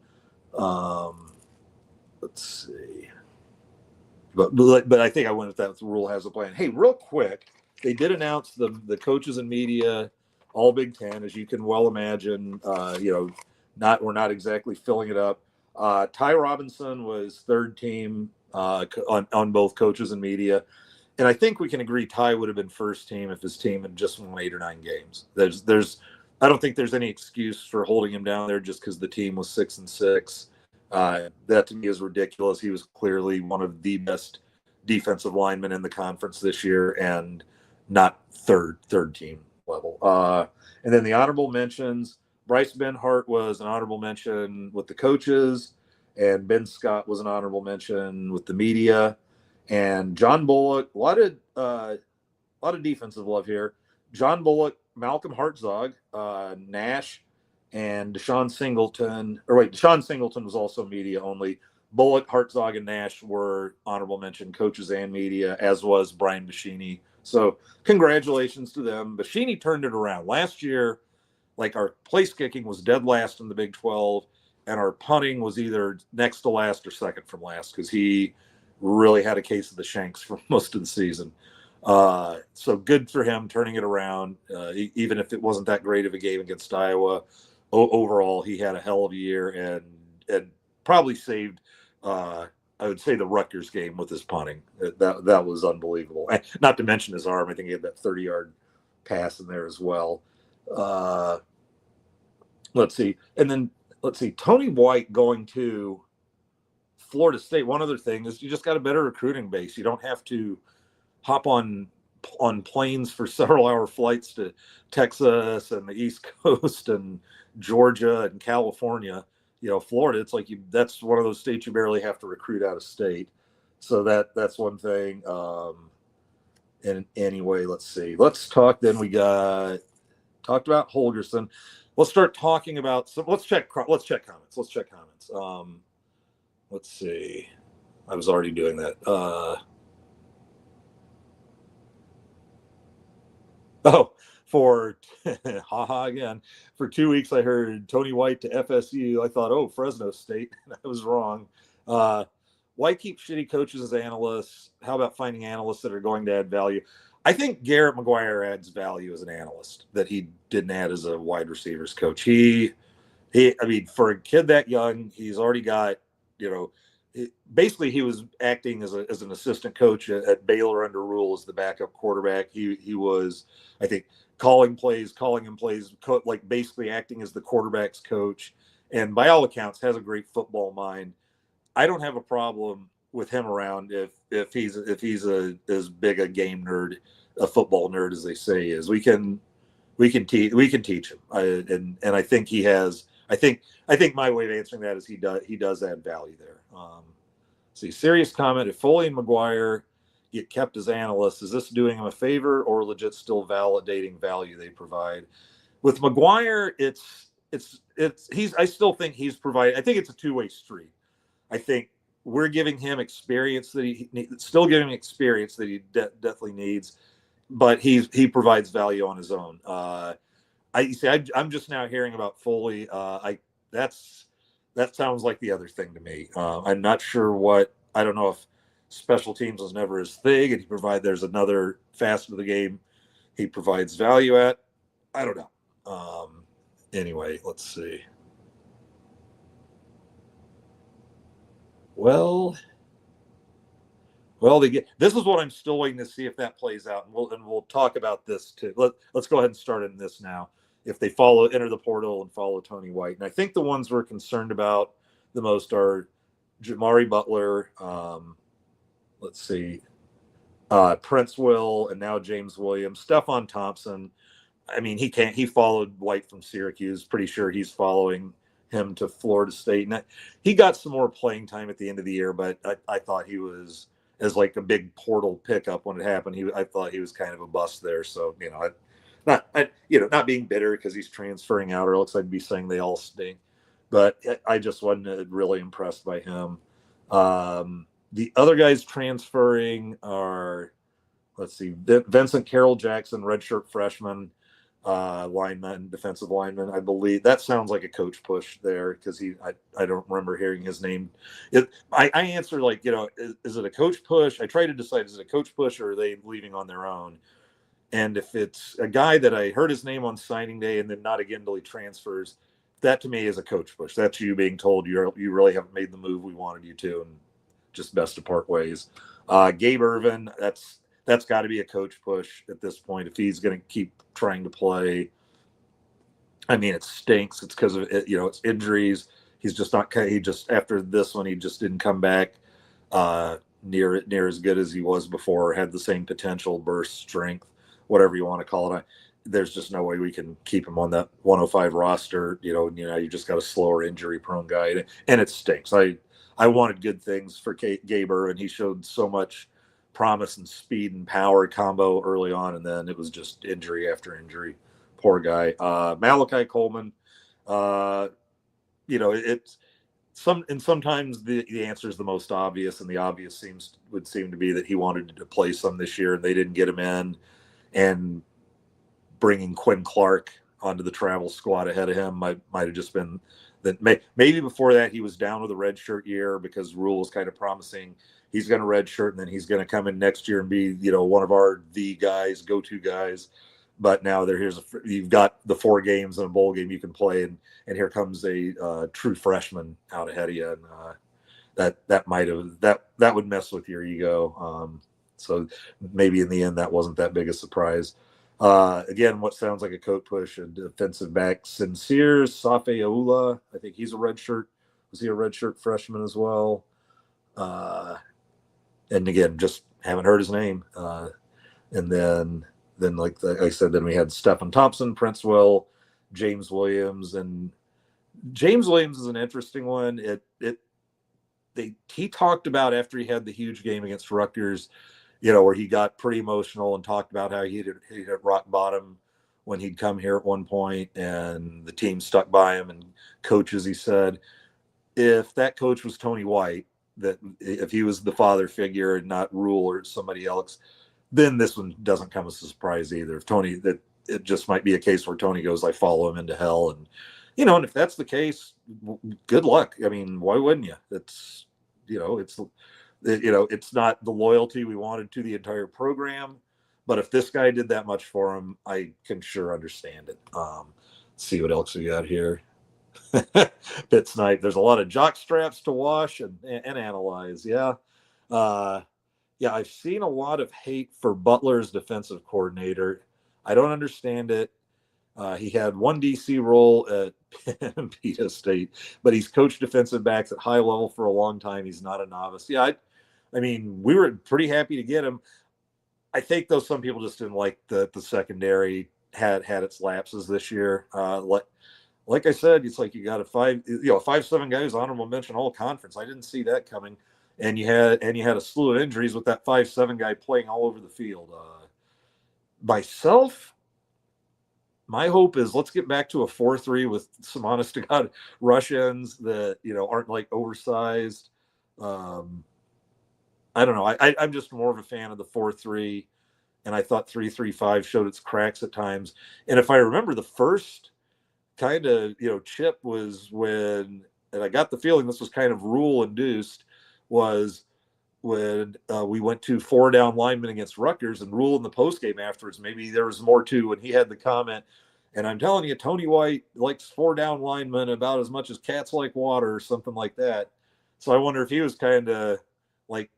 Let's see. But I think I went with that. The rule has a plan. Hey, real quick, they did announce the coaches and media, all Big Ten, as you can well imagine. We're not exactly filling it up. Ty Robinson was third team on both coaches and media, and I think we can agree Ty would have been first team if his team had just won 8 or 9 games. I don't think there's any excuse for holding him down there just because the team was 6-6. That to me is ridiculous. He was clearly one of the best defensive linemen in the conference this year, and not third team level. And then the honorable mentions: Bryce Benhart was an honorable mention with the coaches, and Ben Scott was an honorable mention with the media, and John Bullock. A lot of defensive love here. John Bullock, Malcolm Hartzog, Nash, and Deshaun Singleton. Deshaun Singleton was also media only. Bullock, Hartzog, and Nash were honorable mention coaches and media, as was Brian Bashini. So congratulations to them. Bashini turned it around. Last year, our place kicking was dead last in the Big 12, and our punting was either next to last or second from last, because he really had a case of the shanks for most of the season. So good for him turning it around, even if it wasn't that great of a game against Iowa. Overall, he had a hell of a year and probably saved, I would say, the Rutgers game with his punting. That was unbelievable. Not to mention his arm. I think he had that 30-yard pass in there as well. Let's see. Tony White going to Florida State. One other thing is you just got a better recruiting base. You don't have to hop on planes for several-hour flights to Texas and the East Coast and Georgia and California. Florida, it's that's one of those states you barely have to recruit out of state. So that's one thing. And anyway, let's see. Let's talk. Then we talked about Holgorsen. Let's start talking about let's check comments. Let's see. I was already doing that. For again, for 2 weeks I heard Tony White to FSU. I thought, Fresno State. I was wrong. White keeps shitty coaches as analysts. How about finding analysts that are going to add value? I think Garrett McGuire adds value as an analyst that he didn't add as a wide receivers coach. He for a kid that young, he's already got, basically he was acting as an assistant coach at Baylor under Rule as the backup quarterback. He was, I think, calling him plays, basically acting as the quarterback's coach, and by all accounts has a great football mind. I don't have a problem with him around if he's as big a game nerd, a football nerd as they say he is. We can teach him, and I think he has. I think my way of answering that is he does add value there. Serious comment: if Foley and McGuire get kept as analysts, is this doing him a favor or legit still validating value they provide? With McGuire, I still think he's providing. I think it's a two-way street. I think we're giving him experience that he definitely needs, but he provides value on his own. I'm just now hearing about Foley. That sounds like the other thing to me. I'm not sure I don't know if special teams was never his thing, and there's another facet of the game he provides value at. I don't know. Anyway, let's see. Well, this is what I'm still waiting to see if that plays out, and we'll talk about this too. Let's go ahead and start in this now. If they enter the portal and follow Tony White, and I think the ones we're concerned about the most are Jamari Butler. Let's see, Prince Will, and now James Williams, Stephon Thompson. I mean, he followed White from Syracuse. Pretty sure he's following him to Florida State, and he got some more playing time at the end of the year. But I thought he was, as a big portal pickup when it happened. I thought he was kind of a bust there. So not being bitter because he's transferring out, or else I'd be saying they all stink. But I just wasn't really impressed by him. The other guys transferring are, let's see, Vincent Carroll Jackson, redshirt freshman, lineman, defensive lineman. I believe that sounds like a coach push there because I don't remember hearing his name. I answer like, is it a coach push? I try to decide, is it a coach push or are they leaving on their own? And if it's a guy that I heard his name on signing day and then not again until he transfers, that to me is a coach push. That's you being told you really haven't made the move we wanted you to, and just best to part ways. Gabe Irvin, that's got to be a coach push at this point if he's going to keep trying to play. I mean, it stinks. It's because of it, it's injuries. He's just not. He just after this one, he just didn't come back near as good as he was before. Had the same potential, burst, strength, whatever you want to call it. There's just no way we can keep him on that 105 roster. You just got a slower, injury-prone guy, and it stinks. I wanted good things for Gaber, and he showed so much promise and speed and power combo early on, and then it was just injury after injury. Poor guy. Malachi Coleman, it's sometimes the answer is the most obvious, and the obvious would seem to be that he wanted to play some this year, and they didn't get him in, and bringing Quinn Clark onto the travel squad ahead of him might have just been that. Maybe before that he was down with a redshirt year because Rule was kind of promising he's going to redshirt and then he's going to come in next year and be one of our go-to guys. But now you've got the 4 games in a bowl game you can play, and here comes a true freshman out ahead of you, and that would mess with your ego. So maybe in the end that wasn't that big a surprise. Again, what sounds like a coat push, a defensive back, Sincere Safe Aula. I think he's a redshirt. Was he a redshirt freshman as well? And again, just haven't heard his name. And then like I said, then we had Stephen Thompson, Princewell, James Williams, and James Williams is an interesting one. He talked about after he had the huge game against Rutgers, where he got pretty emotional and talked about how he hit rock bottom when he'd come here at one point, and the team stuck by him. And coaches, he said, if that coach was Tony White, that if he was the father figure and not Rule or somebody else, then this one doesn't come as a surprise either. If Tony, that it just might be a case where Tony goes, I follow him into hell. And, and if that's the case, good luck. I mean, why wouldn't you? It's not the loyalty we wanted to the entire program, but if this guy did that much for him, I can sure understand it. See what else we got here. Bit snipe. There's a lot of jock straps to wash and analyze. Yeah. I've seen a lot of hate for Butler's defensive coordinator. I don't understand it. He had one DC role at Penn State, but he's coached defensive backs at high level for a long time. He's not a novice. Yeah, I mean, we were pretty happy to get him. I think, though, some people just didn't like the secondary had its lapses this year. Like I said, it's like you got a 5'7" guy who's honorable mention all conference. I didn't see that coming. And you had a slew of injuries with that 5'7" guy playing all over the field. Myself, my hope is let's get back to a 4-3 with some honest to God rush ends that aren't like oversized. I don't know. I'm just more of a fan of the 4-3, and I thought 3-3-5 showed its cracks at times. And if I remember, the first kind of chip was when, and I got the feeling this was kind of Rule induced, was when we went to 4 down linemen against Rutgers, and Rule in the postgame afterwards, maybe there was more too, when he had the comment, and I'm telling you, Tony White likes 4 down linemen about as much as cats like water or something like that. So I wonder if he was kind of like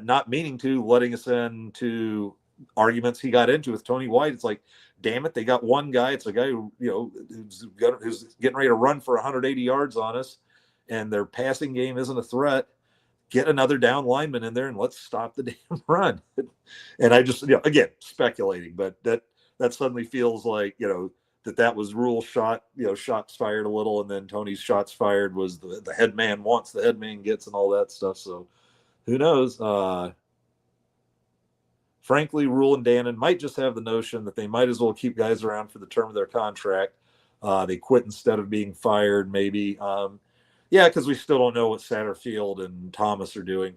not meaning to, letting us into arguments he got into with Tony White. It's like, damn it, they got one guy. It's a guy who, who's getting ready to run for 180 yards on us, and their passing game isn't a threat. Get another down lineman in there and let's stop the damn run. And I just, again, speculating, but that suddenly feels like, that was Rule shot, shots fired a little, and then Tony's shots fired was the head man wants, the head man gets, and all that stuff. So who knows? frankly, Rule and Dannon might just have the notion that they might as well keep guys around for the term of their contract. They quit instead of being fired, maybe. Yeah, because we still don't know what Satterfield and Thomas are doing.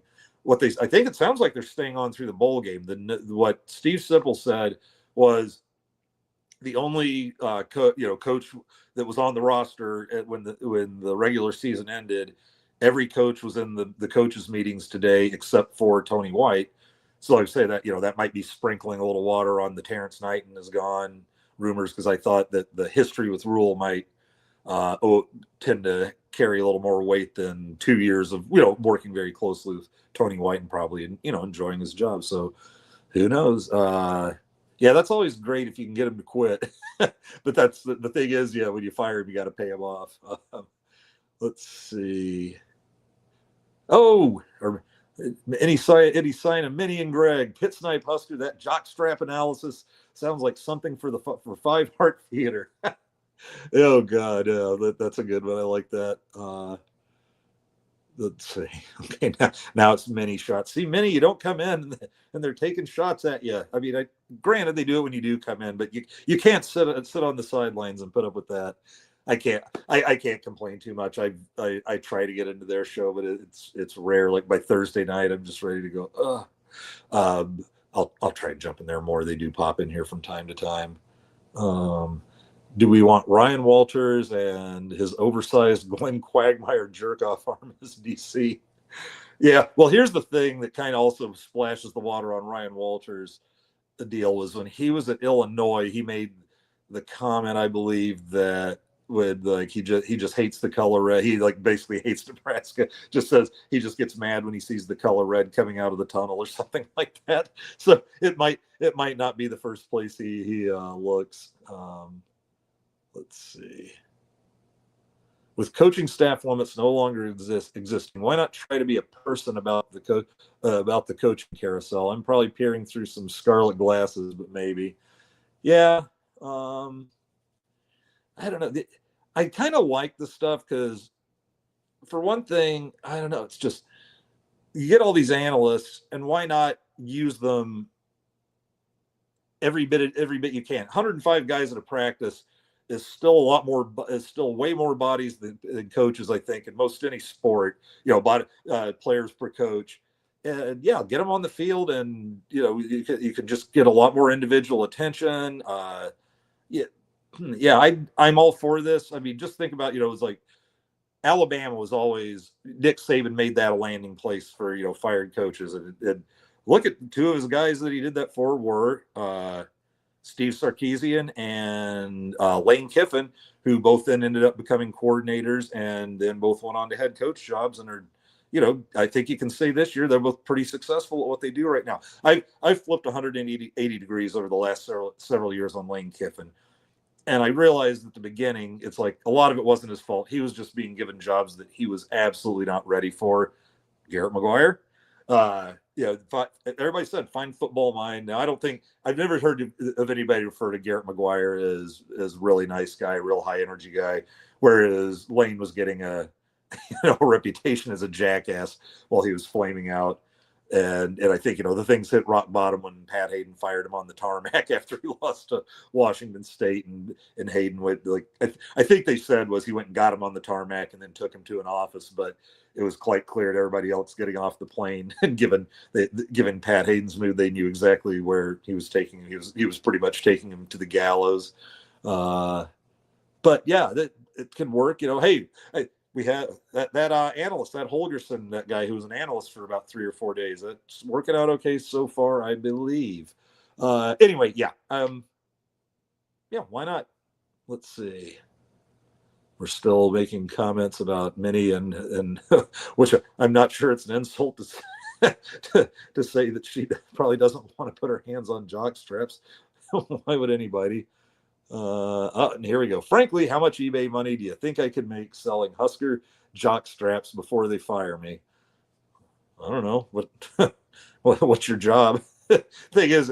I think it sounds like they're staying on through the bowl game. What Steve Sipple said was the only coach that was on the roster when the regular season ended. Every coach was in the coaches meetings today except for Tony White. So I say that that might be sprinkling a little water on the Terrence Knighton is gone rumors, because I thought that the history with Rule might tend to carry a little more weight than 2 years of working very closely with Tony White and probably enjoying his job. So who knows? Yeah, that's always great if you can get him to quit. But that's the thing is, when you fire him, you got to pay him off. Let's see. Oh, or any sign of Minnie and Greg, Pit Snipe Husker. That jockstrap analysis sounds like something for Five Heart Theater. Oh God, that's a good one. I like that. Let's see. Okay, now it's Minnie shots. See, Minnie, you don't come in and they're taking shots at you. I mean, granted they do it when you do come in, but you can't sit on the sidelines and put up with that. I can't complain too much. I try to get into their show, but it's rare. Like by Thursday night, I'm just ready to go. I'll try and jump in there more. They do pop in here from time to time. Do we want Ryan Walters and his oversized Glenn Quagmire jerk-off arm as DC? Yeah, well, here's the thing that kind of also splashes the water on Ryan Walters. The deal was when he was at Illinois, he made the comment, I believe, that he just hates the color red. He basically hates Nebraska. Just says he just gets mad when he sees the color red coming out of the tunnel or something like that. So it might not be the first place he looks. Let's see. With coaching staff limits no longer existing, why not try to be a person about the coaching carousel? I'm probably peering through some scarlet glasses, but maybe. Yeah. I don't know. I kind of like the stuff because, for one thing, I don't know. It's just you get all these analysts, and why not use them every bit you can? 105 guys at a practice is still way more bodies than coaches, I think, in most any sport, players per coach. And get them on the field, and you can just get a lot more individual attention. I'm all for this. I mean, just think about, it was like Alabama was always, Nick Saban made that a landing place for fired coaches, and look at two of his guys that he did that for were Steve Sarkisian and Lane Kiffin, who both then ended up becoming coordinators and then both went on to head coach jobs and are, I think you can say this year they're both pretty successful at what they do right now. I've flipped 180 degrees over the last several years on Lane Kiffin. And I realized at the beginning, it's like a lot of it wasn't his fault. He was just being given jobs that he was absolutely not ready for. Garrett McGuire, everybody said fine football mind. Now, I've never heard of anybody refer to Garrett McGuire as really nice guy, real high energy guy, whereas Lane was getting a reputation as a jackass while he was flaming out. And I think, the things hit rock bottom when Pat Hayden fired him on the tarmac after he lost to Washington State, and Hayden went, I think they said was he went and got him on the tarmac and then took him to an office, but it was quite clear to everybody else getting off the plane and given Pat Hayden's mood, they knew exactly where he was taking him. He was pretty much taking him to the gallows. But yeah, it can work. Hey, we had that analyst, that Holgorsen, that guy who was an analyst for about 3 or 4 days. That's working out okay so far, I believe. Anyway, why not? Let's see. We're still making comments about Minnie and which I'm not sure it's an insult to say that she probably doesn't want to put her hands on jock straps. Why would anybody? And here we go. Frankly, how much eBay money do you think I could make selling Husker jock straps before they fire me? I don't know. What's your job? Thing is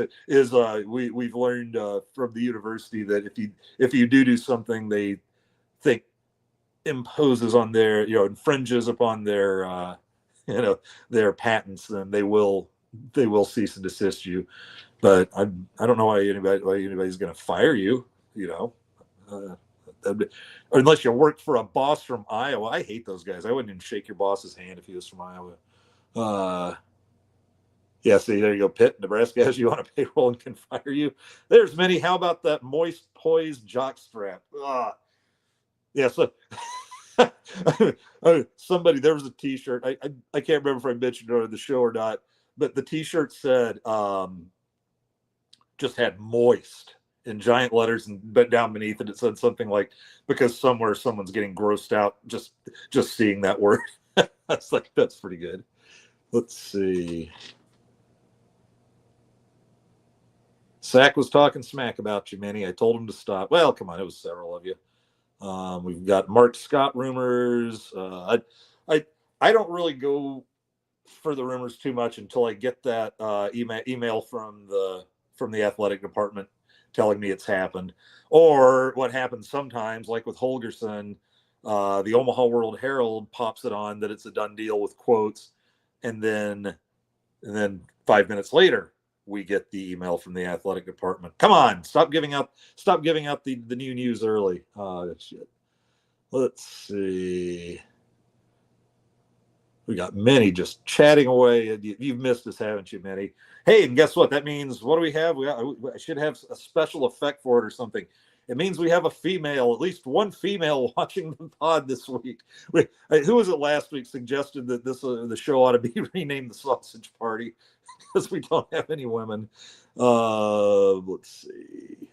we've learned from the university that if you do something they think imposes on their infringes upon their their patents, then they will they will cease and desist you. But I don't know why anybody's going to fire you. Unless you work for a boss from Iowa. I hate those guys. I wouldn't even shake your boss's hand if he was from Iowa. Yeah, see, there you go. Pitt, Nebraska has you on a payroll and can fire you. There's many. How about that moist, poised jockstrap? Yeah, so somebody, there was a T-shirt. I can't remember if I mentioned it on the show or not, but the T-shirt said, just had moist in giant letters, but down beneath it said something like, because somewhere someone's getting grossed out just seeing that word. That's pretty good. Let's see. Sack was talking smack about you, Manny. I told him to stop. Well, come on, it was several of you. We've got Mark Scott rumors. I don't really go for the rumors too much until I get that email from the athletic department telling me it's happened. Or what happens sometimes, like with Holgorsen, the Omaha World Herald pops it on that it's a done deal with quotes, and then 5 minutes later we get the email from the athletic department. Come on, stop giving out the new news early. Shit. Let's see. We got Minnie just chatting away. You've missed us, haven't you, Minnie? Hey, and guess what? That means, what do we have? I should have a special effect for it or something. It means we have a female, at least one female, watching the pod this week. Who was it last week suggested that the show ought to be renamed the Sausage Party? Because we don't have any women. Let's see.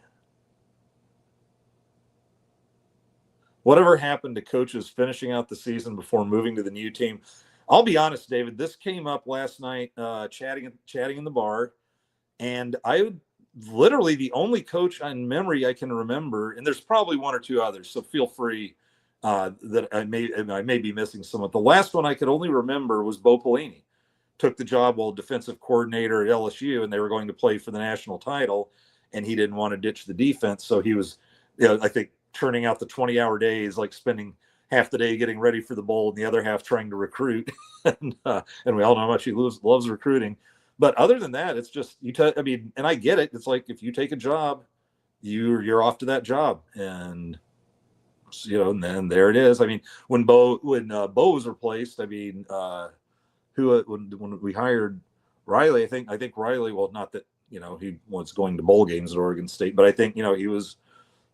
Whatever happened to coaches finishing out the season before moving to the new team? I'll be honest, David, this came up last night, chatting in the bar, and I literally the only coach on memory I can remember, and there's probably one or two others, so feel free that I may be missing some. The last one I could only remember was Bo Pelini. Took the job while defensive coordinator at LSU, and they were going to play for the national title, and he didn't want to ditch the defense, so he was, I think, turning out the 20-hour days, like spending half the day getting ready for the bowl and the other half trying to recruit. And we all know how much he loves recruiting. But other than that, it's just and I get it. It's like if you take a job, you're off to that job, and and then there it is. I mean, when Bo was replaced, when we hired Riley, I think Riley, well, not that he was going to bowl games at Oregon State, but I think he was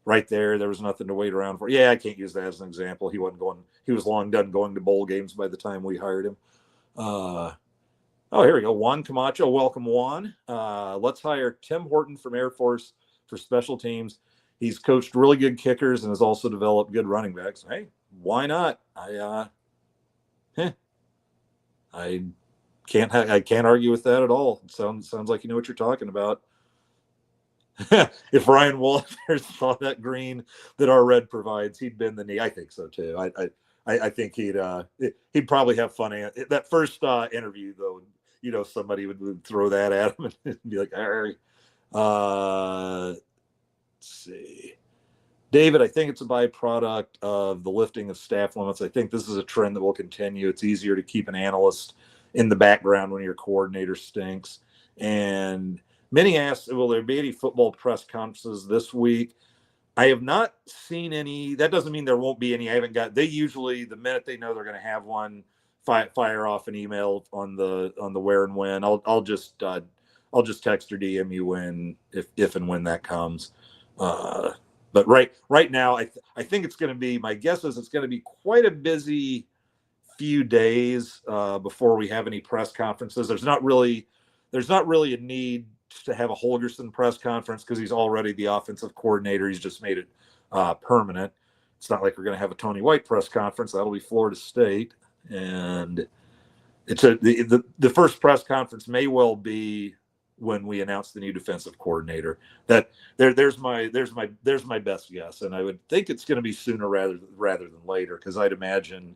right there. There was nothing to wait around for. Yeah, I can't use that as an example. He was long done going to bowl games by the time we hired him. Here we go. Juan Camacho. Welcome, Juan. Let's hire Tim Horton from Air Force for special teams. He's coached really good kickers and has also developed good running backs. Hey, why not? I can't argue with that at all. It sounds like you know what you're talking about. If Ryan Walters saw that green that our red provides, he'd bend the knee. I think so too. I think he'd probably have fun. That first interview though, somebody would throw that at him and be like, all right. Let's see. David, I think it's a byproduct of the lifting of staff limits. I think this is a trend that will continue. It's easier to keep an analyst in the background when your coordinator stinks. And many asked, will there be any football press conferences this week? I have not seen any. That doesn't mean there won't be any. They usually, the minute they know they're going to have one, fire off an email on the where and when. I'll just text or DM you when, if and when that comes. But right now, I think it's going to be, my guess is it's going to be quite a busy few days before we have any press conferences. There's not really a need to have a Holgorsen press conference because he's already the offensive coordinator. He's just made it permanent. It's not like we're going to have a Tony White press conference. That'll be Florida State. And it's the first press conference may well be when we announce the new defensive coordinator. That there's my best guess, and I would think it's going to be sooner rather than later, because I'd imagine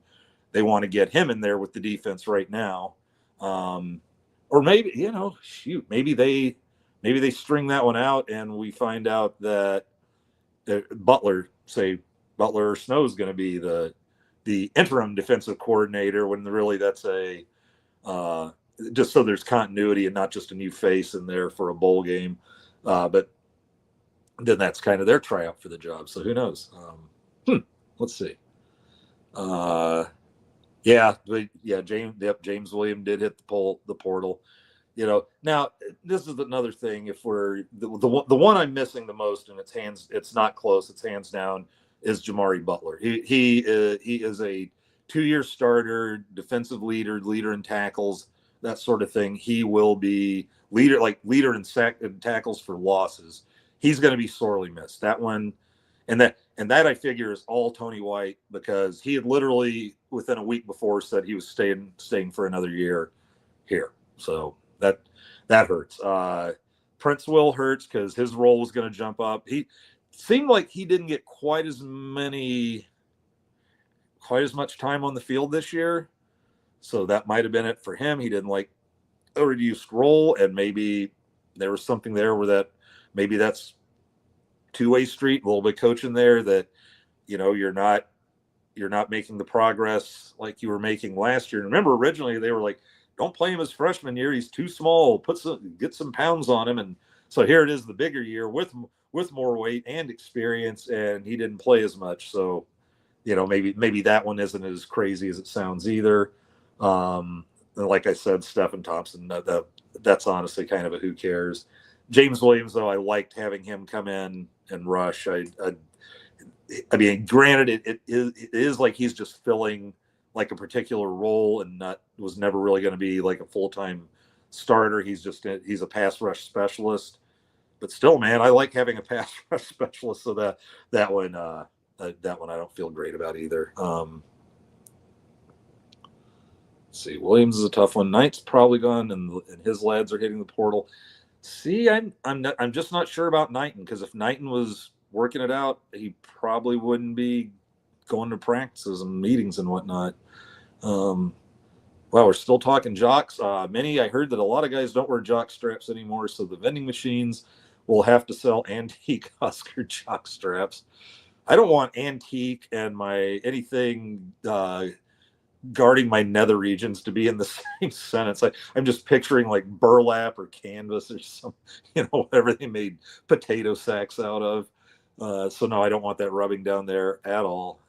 they want to get him in there with the defense right now, or maybe maybe they string that one out and we find out that Butler or Snow is going to be the interim defensive coordinator when really that's just so there's continuity and not just a new face in there for a bowl game. But then that's kind of their tryout for the job. So who knows? Let's see. James Williams did hit the portal. Now this is another thing. If we're the one I'm missing the most, and it's not close, it's hands down, is Jamari Butler. He is a 2-year starter, defensive leader in tackles, that sort of thing. He will be leader in tackles for losses. He's going to be sorely missed. That one, and that I figure is all Tony White, because he had literally within a week before said he was staying for another year here. So that hurts. Prince Will hurts because his role was going to jump up. He seemed like he didn't get quite as much time on the field this year. So that might have been it for him. He didn't like a reduced role, and maybe there was something there where maybe that's two-way street, a little bit coaching there, that you're not making the progress like you were making last year. And remember, originally they were like, don't play him his freshman year, he's too small, get some pounds on him. And so here it is, the bigger year with more weight and experience, and he didn't play as much. So maybe that one isn't as crazy as it sounds either. Like I said, Stephen Thompson, that's honestly kind of a who cares. James Williams, though, I liked having him come in and rush. I mean, granted, it is like he's just filling like a particular role and was never really going to be like a full-time starter. He's a pass rush specialist, but still, man, I like having a pass rush specialist. So that one I don't feel great about either. Let's see, Williams is a tough one. Knight's probably gone, and his lads are hitting the portal. See, I'm just not sure about Knighton, because if Knighton was working it out, he probably wouldn't be going to practices and meetings and whatnot. Well, we're still talking jocks. I heard that a lot of guys don't wear jock straps anymore, so the vending machines will have to sell antique Husker jock straps. I don't want antique and anything guarding my nether regions to be in the same sentence. I'm just picturing like burlap or canvas or some, whatever they made potato sacks out of. So no, I don't want that rubbing down there at all.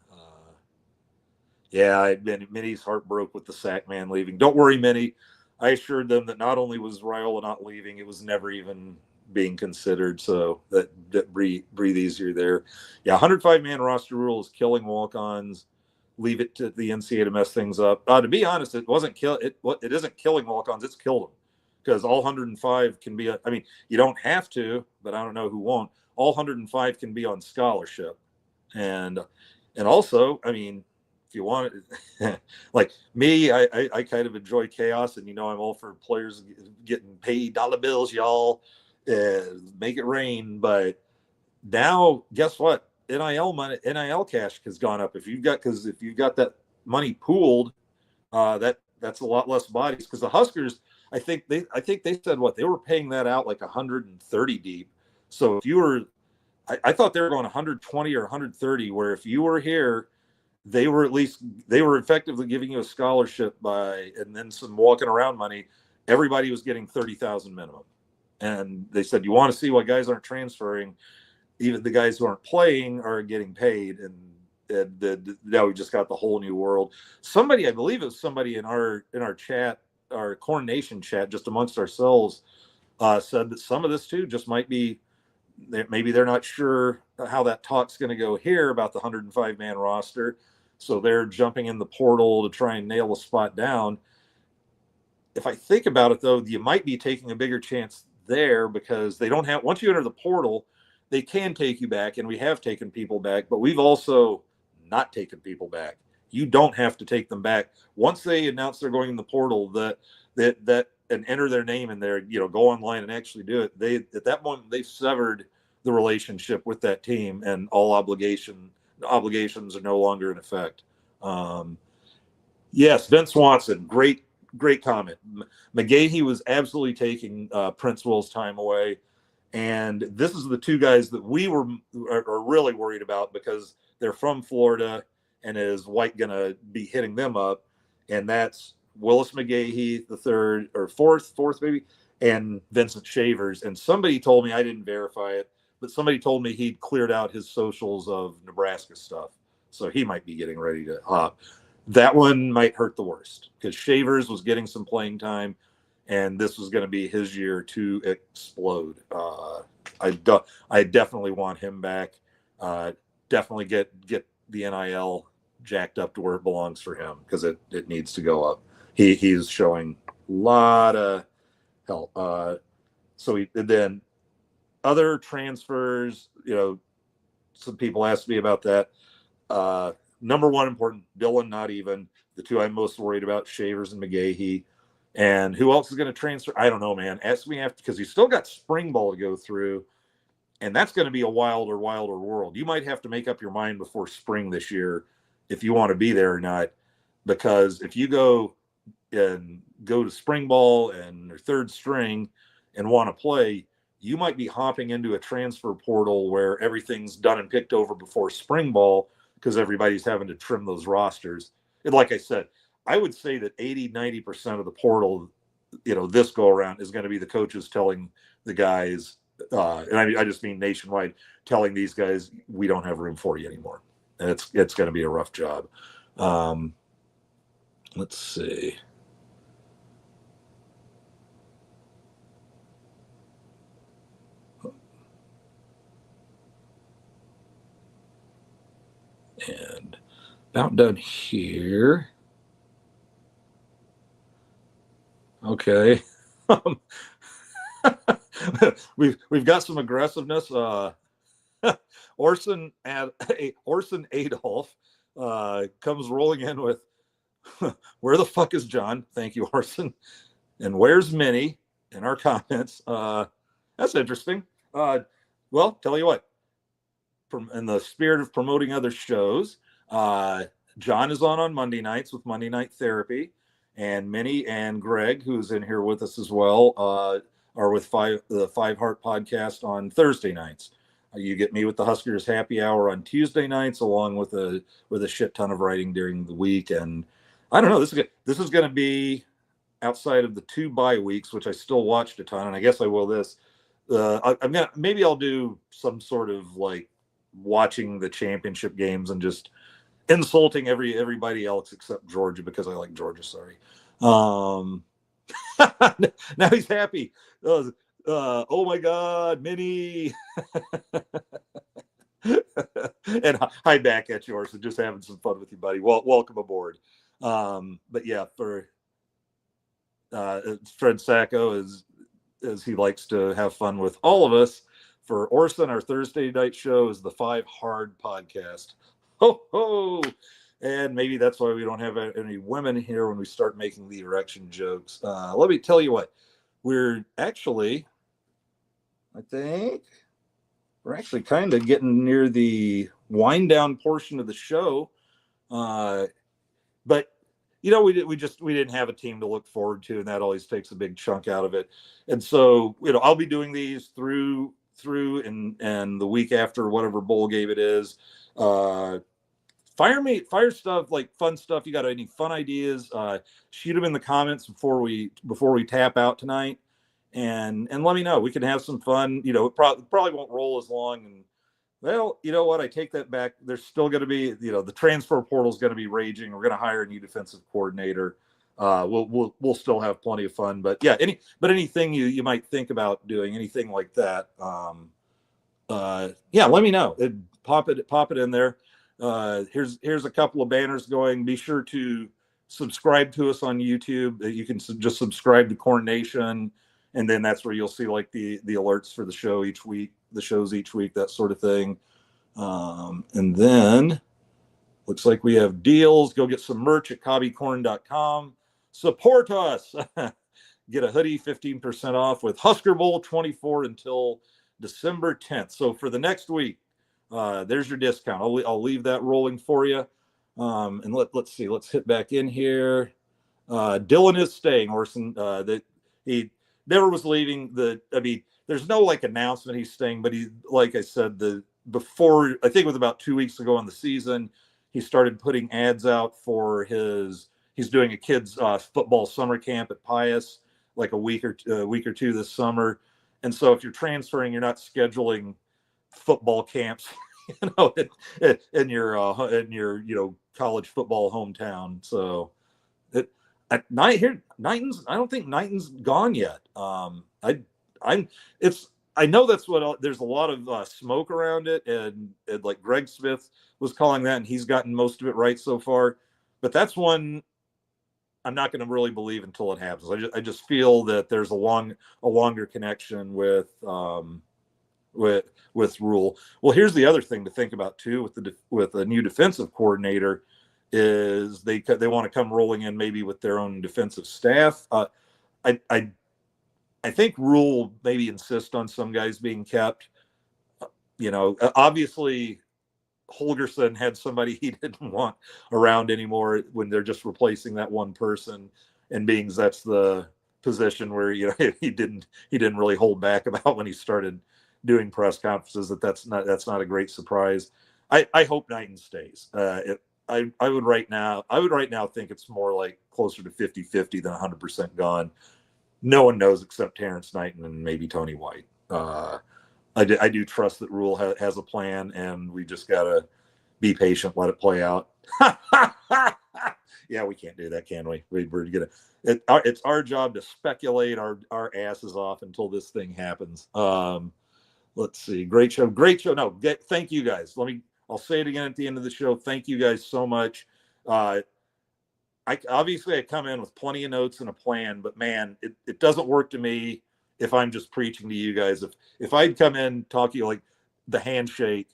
Minnie's heart broke with the sack man leaving. Don't worry, Minnie. I assured them that not only was Raiola not leaving, it was never even being considered. So that breathe easier there. Yeah, 105-man roster rule is killing walk-ons. Leave it to the NCAA to mess things up. To be honest, it isn't killing walk-ons. It's killed them, because all 105 can be. I mean, you don't have to, but I don't know who won't. All 105 can be on scholarship, and also, I mean, if you want it, like me, I kind of enjoy chaos, and I'm all for players getting paid dollar bills, y'all. Make it rain. But now, guess what? NIL cash has gone up. If you've got that money pooled, that's a lot less bodies. Because the Huskers, I think they said they were paying that out like 130 deep. So if you were, I thought they were going 120 or 130. Where if you were here, they were effectively giving you a scholarship and then some walking around money. Everybody was getting 30,000 minimum, and they said, you want to see why guys aren't transferring? Even the guys who aren't playing are getting paid, and now we just got the whole new world. I believe it was somebody in our chat, our Corn Nation chat, just amongst ourselves, said that some of this too just might be maybe they're not sure how that talk's going to go here about the 105-man roster, so they're jumping in the portal to try and nail a spot down. If I think about it, though, you might be taking a bigger chance there, because they don't have, once you enter the portal, they can take you back, and we have taken people back, but we've also not taken people back. You don't have to take them back. Once they announce they're going in the portal, that and enter their name in there, go online and actually do it. At that moment, they've severed the relationship with that team, and all obligations are no longer in effect. Yes, Vince Swanson, great comment. McGahee was absolutely taking Prince Will's time away. And this is the two guys that we are really worried about, because they're from Florida, and is White going to be hitting them up? And that's Willis McGahee the third or fourth maybe, and Vincent Shavers. And somebody told me, I didn't verify it, but somebody told me he'd cleared out his socials of Nebraska stuff, so he might be getting ready to hop. That one might hurt the worst because Shavers was getting some playing time, and this was going to be his year to explode. I definitely want him back. Definitely get the NIL jacked up to where it belongs for him because it needs to go up. He's showing a lot of help. Then other transfers, some people asked me about that. Number one important, Dylan, not even. The two I'm most worried about, Shavers and McGahee. And who else is going to transfer? I don't know, man. Ask me after, because he's still got spring ball to go through. And that's going to be a wilder world. You might have to make up your mind before spring this year if you want to be there or not. Because if you go to spring ball and your third string and want to play, you might be hopping into a transfer portal where everything's done and picked over before spring ball because everybody's having to trim those rosters. And like I said, I would say that 80-90% of the portal, this go around is going to be the coaches telling the guys, and I just mean nationwide, telling these guys, we don't have room for you anymore. And it's going to be a rough job. Let's see. And about done here. Okay. we've got some aggressiveness. Orson Adolf comes rolling in with, where the fuck is John? Thank you, Orson. And where's Minnie in our comments? That's interesting. Well, tell you what, in the spirit of promoting other shows, John is on Monday nights with Monday Night Therapy, and Minnie and Greg, who's in here with us as well, are with the Five Heart podcast on Thursday nights. You get me with the Huskers happy hour on Tuesday nights, along with a shit ton of writing during the week. And I don't know, this is going to be outside of the 2 bye weeks, which I still watched a ton, and I guess I will this. Maybe I'll do some sort of like watching the championship games and just insulting everybody else except Georgia because I like Georgia. Sorry. Now he's happy. Oh my God, Minnie. And hi back at yours and just having some fun with you, buddy. Well, welcome aboard. But yeah, for Fred Sacco, as he likes to have fun with all of us. For Orson, our Thursday night show is the Five Hard podcast. Ho ho! And maybe that's why we don't have any women here when we start making the erection jokes. Let me tell you what, we're actually, I think we're actually kind of getting near the wind down portion of the show. But we didn't have a team to look forward to, and that always takes a big chunk out of it. And so, I'll be doing these through and the week after whatever bowl game it is. Fire stuff, like fun stuff. You got any fun ideas? Shoot them in the comments before we tap out tonight, and let me know. We can have some fun. It probably won't roll as long. And well, you know what? I take that back. There's still going to be, the transfer portal is going to be raging. We're going to hire a new defensive coordinator. We'll still have plenty of fun. But yeah, anything you might think about doing, anything like that. Yeah, let me know. Pop it in there. Here's a couple of banners going. Be sure to subscribe to us on YouTube. You can just subscribe to Corn Nation, and then that's where you'll see like the alerts for the shows each week, that sort of thing. And then looks like we have deals. Go get some merch at cobbycorn.com. Support us. Get a hoodie 15% off with Husker Bowl 24 until December 10th. So for the next week, there's your discount. I'll leave that rolling for you. And let's see. Let's hit back in here. Dylan is staying, Orson. That he never was leaving. There's no like announcement he's staying, but he, like I said, before I think it was about 2 weeks ago in the season, he started putting ads out for his he's doing a kids football summer camp at Pius, like a week or two this summer. And so if you're transferring, you're not scheduling football camps, in your college football hometown. So at night here, Knighton's. I don't think Knighton's gone yet. I know that's what there's a lot of smoke around it, and like Greg Smith was calling that, and he's gotten most of it right so far. But that's one I'm not going to really believe until it happens. I just feel that there's a longer connection with Rule. Well, here's the other thing to think about too with a new defensive coordinator is they want to come rolling in maybe with their own defensive staff. I think Rule will maybe insist on some guys being kept. Obviously Holgorsen had somebody he didn't want around anymore when they're just replacing that one person, and being that's the position where he didn't really hold back about when he started doing press conferences. That's not a great surprise. I hope Knighton stays. I would right now think it's more like closer to 50-50 than 100% gone. No one knows except Terrence Knighton and maybe Tony White. I do trust that Rule has a plan, and we just got to be patient, let it play out. Yeah, we can't do that, can we? It's our job to speculate our asses off until this thing happens. Let's see. Great show. No, thank you guys. I'll say it again at the end of the show. Thank you guys so much. I come in with plenty of notes and a plan, but man, it doesn't work to me if I'm just preaching to you guys. If I'd come in talking like the handshake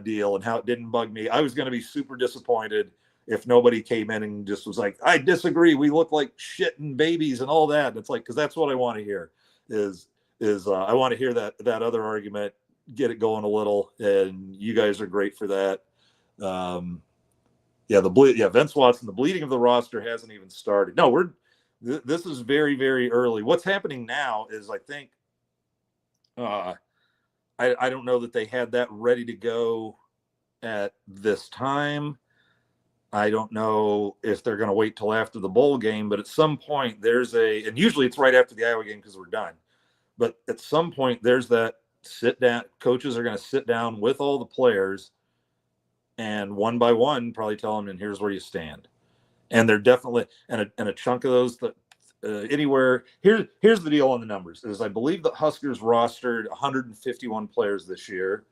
deal and how it didn't bug me, I was going to be super disappointed if nobody came in and just was like, I disagree. We look like shit and babies and all that. And it's like, because that's what I want to hear is I want to hear that other argument, get it going a little, and you guys are great for that. Vince Watson, the bleeding of the roster hasn't even started. No, this is very, very early. What's happening now is I think I don't know that they had that ready to go at this time. I don't know if they're going to wait till after the bowl game, but at some point and usually it's right after the Iowa game because we're done. But at some point there's that sit down. Coaches are going to sit down with all the players and one by one probably tell them, and here's where you stand. And they're definitely, and a chunk of those that anywhere here's the deal on the numbers is I believe the Huskers rostered 151 players this year.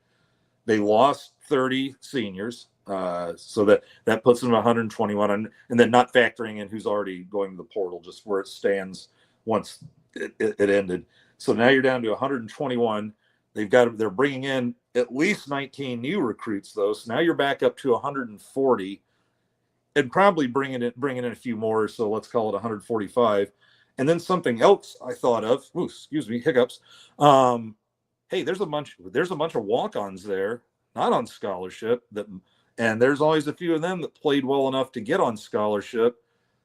They lost 30 seniors. So that puts them at 121, and then not factoring in who's already going to the portal, just where it stands once it ended. So now you're down to 121. They're bringing in at least 19 new recruits though. So now you're back up to 140, and probably bringing in a few more. So let's call it 145. And then something else I thought of. Ooh, excuse me, hiccups. Hey, there's a bunch of walk-ons there, not on scholarship, and there's always a few of them that played well enough to get on scholarship.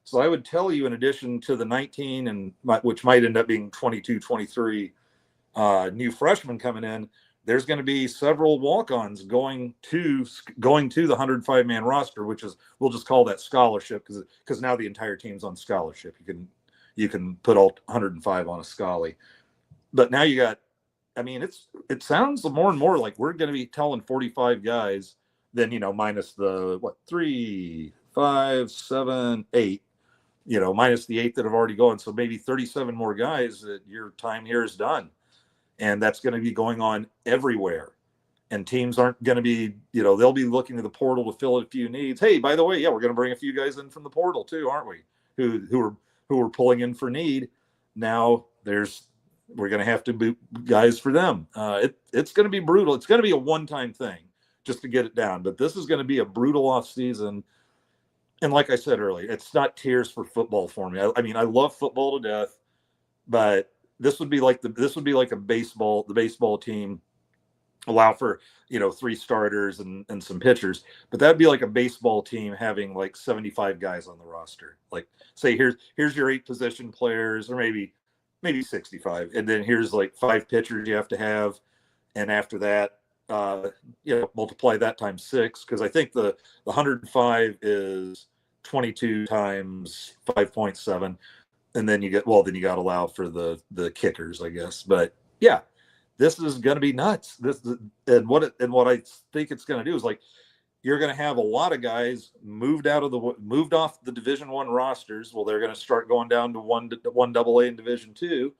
So I would tell you, in addition to the 19 which might end up being 22, 23 new freshmen coming in, there's going to be several walk-ons going to the 105-man roster, which is, we'll just call that scholarship because now the entire team's on scholarship. You can put all 105 on a scholarly, but now you got. I mean, it sounds more and more like we're going to be telling 45 guys, then minus the 3, 5, 7, 8, minus the 8 that have already gone. So maybe 37 more guys that your time here is done. And that's going to be going on everywhere. And teams aren't going to be, they'll be looking to the portal to fill a few needs. Hey, by the way, yeah, we're going to bring a few guys in from the portal too, aren't we? Who are pulling in for need. Now we're going to have to boot guys for them. It's going to be brutal. It's going to be a one-time thing just to get it down. But this is going to be a brutal off season. And like I said earlier, it's not tears for football for me. I mean, I love football to death, but this would be like a baseball. The baseball team allow for 3 starters and some pitchers, but that'd be like a baseball team having like 75 guys on the roster. Like, say here's your 8 position players, or maybe 65, and then here's like 5 pitchers you have to have, and after that multiply that times 6, because I think the 105 is 22 times 5.7. And then you got to allow for the kickers, I guess. But yeah, this is going to be nuts. What I think it's going to do is, like, you're going to have a lot of guys moved off the Division I rosters. Well, they're going to start going down to one AA in Division II,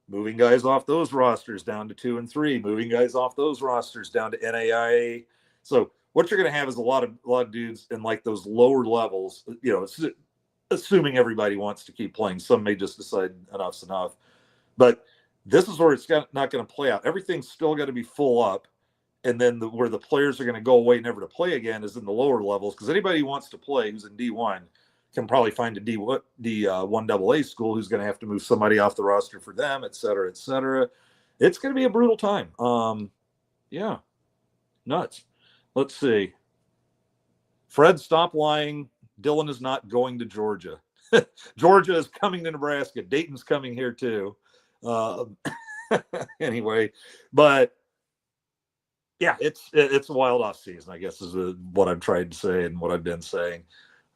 moving guys off those rosters down to 2 and 3, moving guys off those rosters down to NAIA. So what you're going to have is a lot of dudes in like those lower levels, assuming everybody wants to keep playing. Some may just decide enough's enough. But this is where it's not going to play out. Everything's still got to be full up. And then where the players are going to go away never to play again is in the lower levels, because anybody who wants to play who's in D1 can probably find a D1 AA school who's going to have to move somebody off the roster for them, et cetera, et cetera. It's going to be a brutal time. Yeah, nuts. Let's see. Fred, stop lying. Dylan is not going to Georgia. Georgia is coming to Nebraska. Dayton's coming here too. Anyway, but yeah, it's a wild off season, I guess, is what I'm trying to say and what I've been saying.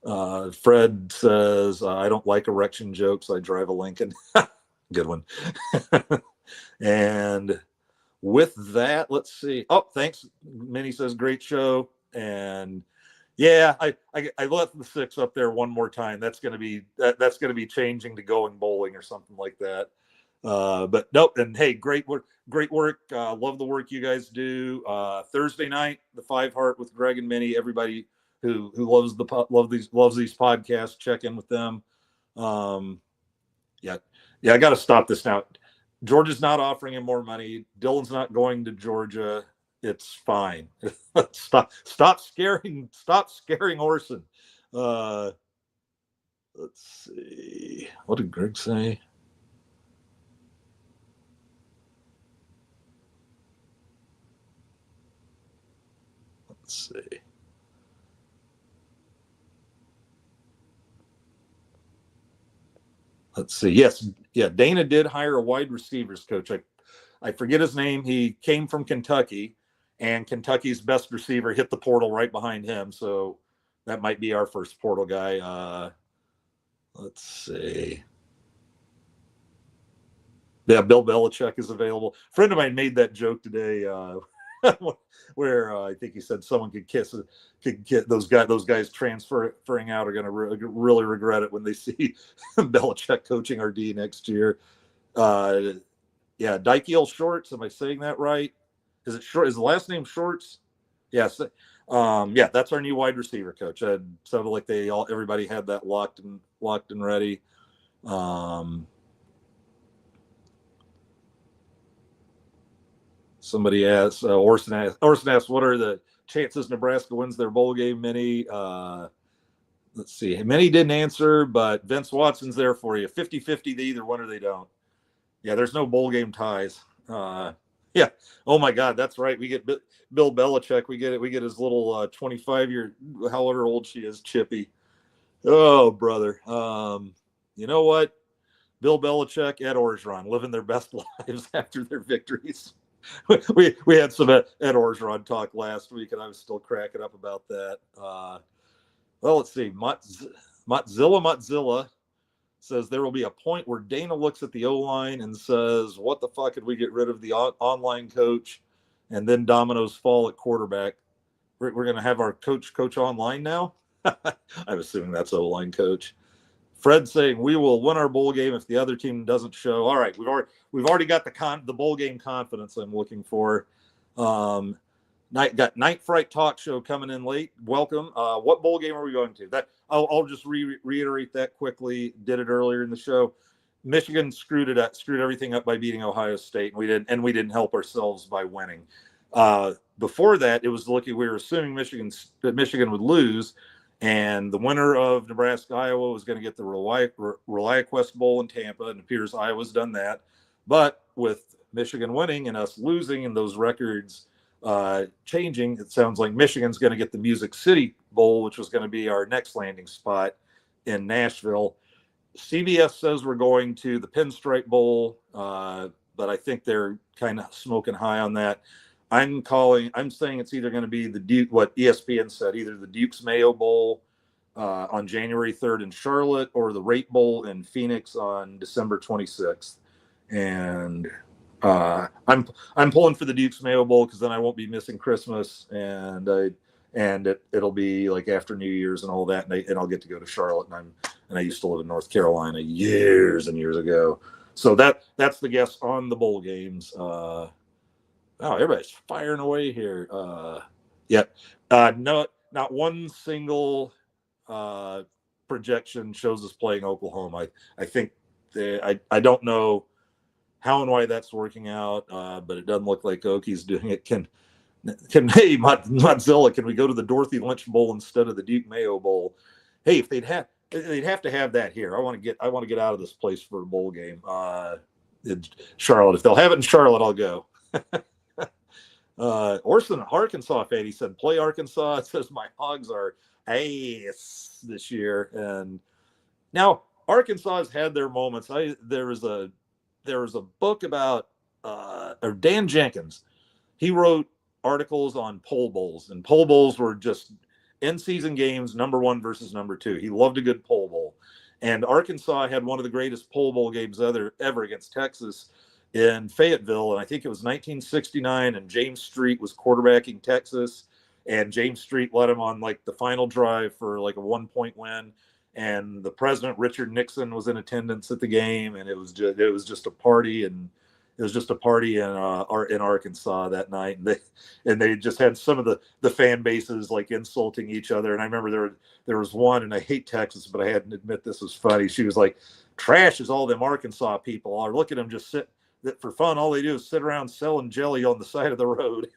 Fred says, I don't like erection jokes. I drive a Lincoln. Good one. And with that, let's see. Oh, thanks. Minnie says, great show. And yeah, I left the 6 up there one more time. That's going to be changing to going bowling or something like that. But nope. And hey, great work. Love the work you guys do. Thursday night, the 5 Heart with Greg and Minnie. Everybody who loves these podcasts, check in with them. Yeah. I got to stop this now. Georgia's not offering him more money. Dylan's not going to Georgia. It's fine. Stop scaring Orson. Let's see. What did Greg say? Let's see. Yes. Yeah. Dana did hire a wide receivers coach. I forget his name. He came from Kentucky, and Kentucky's best receiver hit the portal right behind him. So that might be our first portal guy. Let's see. Yeah, Bill Belichick is available. A friend of mine made that joke today, where I think he said someone could get those guys transferring out are going to really regret it when they see Belichick coaching RD next year. Yeah, Dykeel Shorts. Am I saying that right? Is it short? Is the last name Shorts? Yes. Yeah, that's our new wide receiver coach. It sounded like everybody had that locked and ready. Somebody asked, Orson asked, what are the chances Nebraska wins their bowl game, Minnie? Let's see. Minnie didn't answer, but Vince Watson's there for you. 50-50, they either win or they don't. Yeah, there's no bowl game ties. Yeah. Oh my God, that's right. We get Bill Belichick. We get his little 25-year, however old she is, Chippy. Oh, brother. You know what? Bill Belichick, Ed Orgeron, living their best lives after their victories. We had some Ed Orgeron talk last week, and I was still cracking up about that. Well, let's see. Motzilla says there will be a point where Dana looks at the O-line and says, what the fuck did we get rid of the online coach? And then dominoes fall at quarterback. We're going to have our coach online now? I'm assuming that's O-line coach. Fred saying we will win our bowl game if the other team doesn't show. All right, we've already got the bowl game confidence I'm looking for. Got Night Fright Talk Show coming in late. Welcome. What bowl game are we going to? That I'll just reiterate that quickly. Did it earlier in the show. Michigan screwed everything up by beating Ohio State, and we didn't help ourselves by winning. Before that, it was we were assuming that Michigan would lose. And the winner of Nebraska-Iowa was going to get the ReliaQuest Bowl in Tampa, and it appears Iowa's done that. But with Michigan winning and us losing and those records changing, it sounds like Michigan's going to get the Music City Bowl, which was going to be our next landing spot in Nashville. CBS says we're going to the Pinstripe Bowl, but I think they're kind of smoking high on that. I'm saying it's either going to be what ESPN said, either the Duke's Mayo Bowl, on January 3rd in Charlotte, or the Rate Bowl in Phoenix on December 26th. And I'm pulling for the Duke's Mayo Bowl because then I won't be missing Christmas, and it'll be like after New Year's and all that, and I'll get to go to Charlotte. And I used to live in North Carolina years and years ago. So that's the guess on the bowl games. Oh, everybody's firing away here. No, not one single projection shows us playing Oklahoma. I think I don't know how and why that's working out, but it doesn't look like Oki's doing it. Can hey Mozilla, can we go to the Dorothy Lynch Bowl instead of the Duke Mayo Bowl? Hey, if they'd have to have that here. I want to get out of this place for a bowl game. Charlotte, if they'll have it in Charlotte, I'll go. Orson, Arkansas fan, he said, play Arkansas. It says my Hogs are ace this year. And now Arkansas has had their moments. There was a book about or Dan Jenkins. He wrote articles on pole bowls, and pole bowls were just in-season games, number one versus number two. He loved a good pole bowl. And Arkansas had one of the greatest pole bowl games ever against Texas in Fayetteville, and I think it was 1969, and James Street was quarterbacking Texas, and James Street led him on like the final drive for like a 1-point win, and the president, Richard Nixon, was in attendance at the game, and it was just a party, and it was just a party in Arkansas that night, and they just had some of the fan bases like insulting each other. And I remember there was one, and I hate Texas, but I had to admit this was funny. She was like, "Trash is all them Arkansas people are. Look at them just sit for fun. All they do is sit around selling jelly on the side of the road."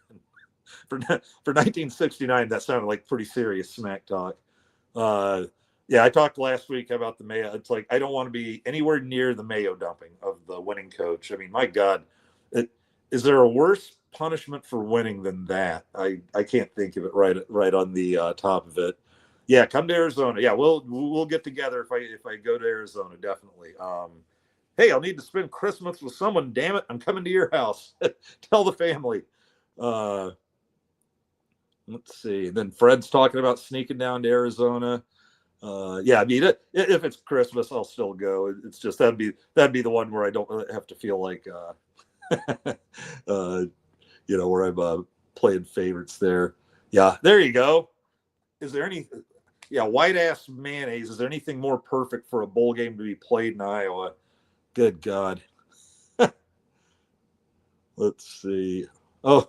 for 1969, that sounded like pretty serious smack talk. Yeah, I talked last week about the Mayo. It's like I don't want to be anywhere near the Mayo dumping of the winning coach. I mean, my God, is there a worse punishment for winning than that? I can't think of it right on the top of it. Yeah, come to Arizona. Yeah, we'll get together if I go to Arizona, definitely. Hey, I'll need to spend Christmas with someone. Damn it, I'm coming to your house. Tell the family. Let's see. Then Fred's talking about sneaking down to Arizona. Yeah, I mean, if it's Christmas, I'll still go. It's just that'd be the one where I don't really have to feel like, where I'm playing favorites there. Yeah, there you go. Is there any? Yeah, white ass mayonnaise. Is there anything more perfect for a bowl game to be played in Iowa? Good God. Let's see. Oh.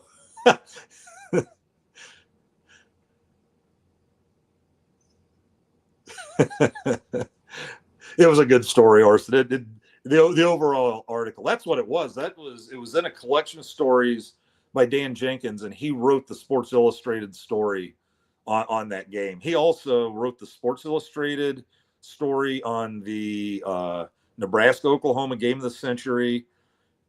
It was a good story, Orson. The overall article. That's what it was. It was in a collection of stories by Dan Jenkins, and he wrote the Sports Illustrated story on that game. He also wrote the Sports Illustrated story on the Nebraska-Oklahoma game of the century,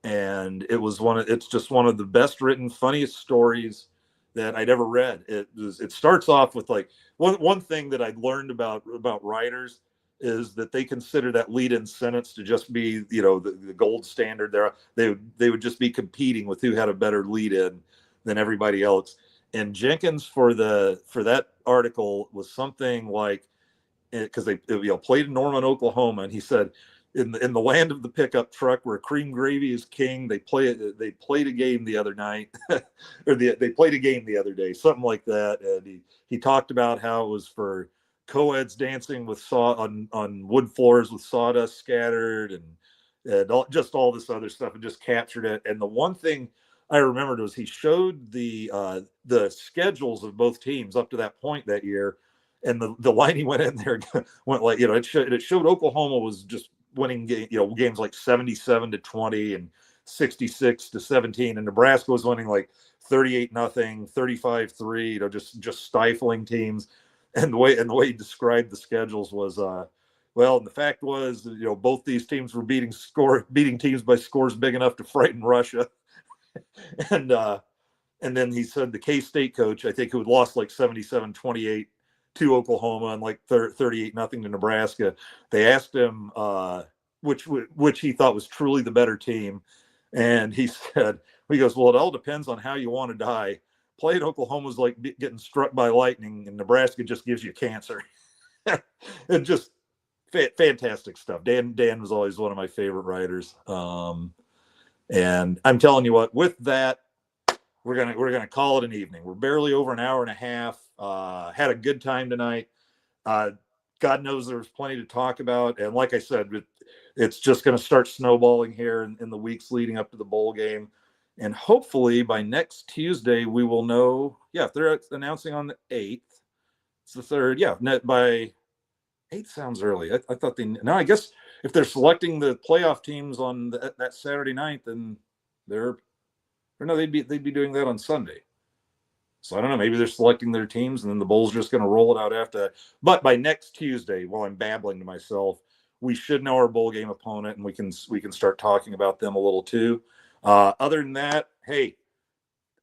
and it's just one of the best written, funniest stories that I'd ever read. It starts off with like one thing that I'd learned about writers is that they consider that lead-in sentence to just be the gold standard. They would just be competing with who had a better lead-in than everybody else. And Jenkins for that article was something like, because they played in Norman, Oklahoma, and he said, in the land of the pickup truck where cream gravy is king, they played a game the other night, or they played a game the other day, something like that. And he talked about how it was for co-eds dancing with on wood floors with sawdust scattered, and all this other stuff, and just captured it. And the one thing I remembered was he showed the schedules of both teams up to that point that year, and the line he went in there went like, it showed Oklahoma was just winning games like 77-20 and 66-17, and Nebraska was winning like 38-0, 35-3, just stifling teams. And the way he described the schedules was, and the fact was, both these teams were beating teams by scores big enough to frighten Russia. And then he said the K-State coach, I think, who had lost like 77-28 to Oklahoma and like 38-0 to Nebraska, they asked him which he thought was truly the better team, and he goes, well, it all depends on how you want to die. Playing Oklahoma is like getting struck by lightning, and Nebraska just gives you cancer. it just fantastic stuff. Dan was always one of my favorite writers. And I'm telling you what, with that, we're gonna call it an evening. We're barely over an hour and a half. Had a good time tonight. God knows there's plenty to talk about, and like I said, it's just going to start snowballing here in the weeks leading up to the bowl game, and hopefully by next Tuesday we will know. Yeah, if they're announcing on the 8th, it's the 3rd. Yeah, by 8th sounds early. I thought they. No, I guess if they're selecting the playoff teams on that Saturday night, then they'd be doing that on Sunday. So I don't know. Maybe they're selecting their teams, and then the bowl's just going to roll it out after that. But by next Tuesday, while I'm babbling to myself, we should know our bowl game opponent, and we can start talking about them a little too. Other than that, hey,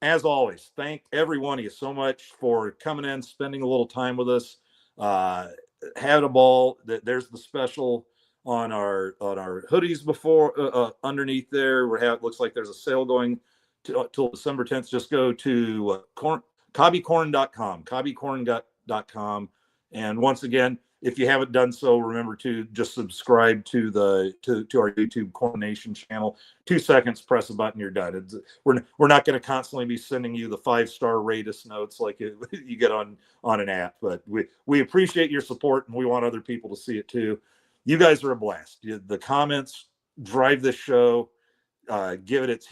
as always, thank every one of you so much for coming in, spending a little time with us. Had a ball. There's the special on our hoodies before underneath there. Looks like there's a sale going till December 10th. Just go to cobbycorn.com. And once again, if you haven't done so, remember to just subscribe to our YouTube Corn Nation channel. 2 seconds, press a button, you're done. We're not going to constantly be sending you the 5-star rate us notes like you get on an app, but we appreciate your support, and we want other people to see it too. You guys are a blast. The comments drive this show. Give it its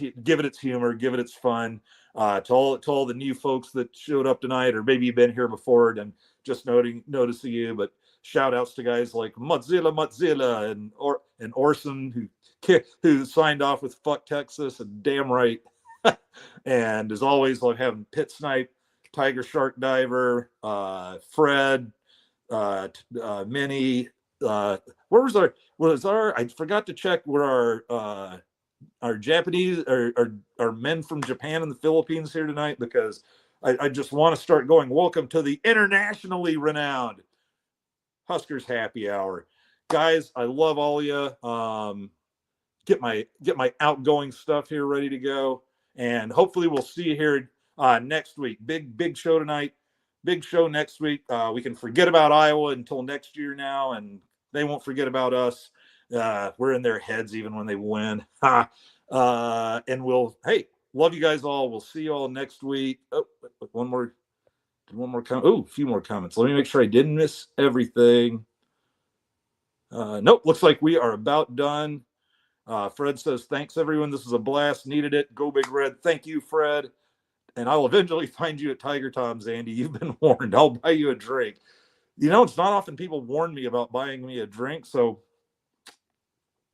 humor, give it its fun. To all the new folks that showed up tonight, or maybe you've been here before and just noticing you, but shout outs to guys like Mozilla and Orson who signed off with "Fuck Texas" and "Damn Right." And as always, like having Pit Snipe, Tiger Shark Diver, Fred, Minnie. Where was our? I forgot to check where our Japanese our men from Japan and the Philippines here tonight, because I just want to start going. Welcome to the internationally renowned Huskers Happy Hour, guys. I love all of you. Get my outgoing stuff here ready to go, and hopefully we'll see you here next week. Big show tonight. Big show next week. We can forget about Iowa until next year now, and they won't forget about us. We're in their heads even when they win. And love you guys all. We'll see you all next week. Oh, one more comment. Oh, a few more comments. Let me make sure I didn't miss everything. Nope. Looks like we are about done. Fred says, thanks everyone. This was a blast. Needed it. Go Big Red. Thank you, Fred. And I'll eventually find you at Tiger Tom's, Andy. You've been warned. I'll buy you a drink. It's not often people warn me about buying me a drink, so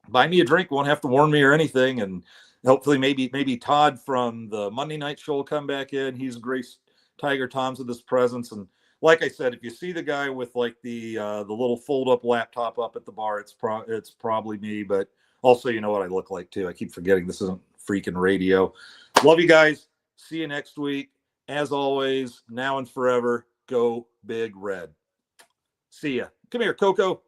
buy me a drink. Won't have to warn me or anything. And hopefully maybe Todd from the Monday night show will come back in. He's graced Tiger Tom's with his presence. And like I said, if you see the guy with like the little fold up laptop up at the bar, it's probably me. But also, you know what I look like too. I keep forgetting this isn't freaking radio. Love you guys. See you next week. As always, now and forever, go Big Red. See ya. Come here, Coco.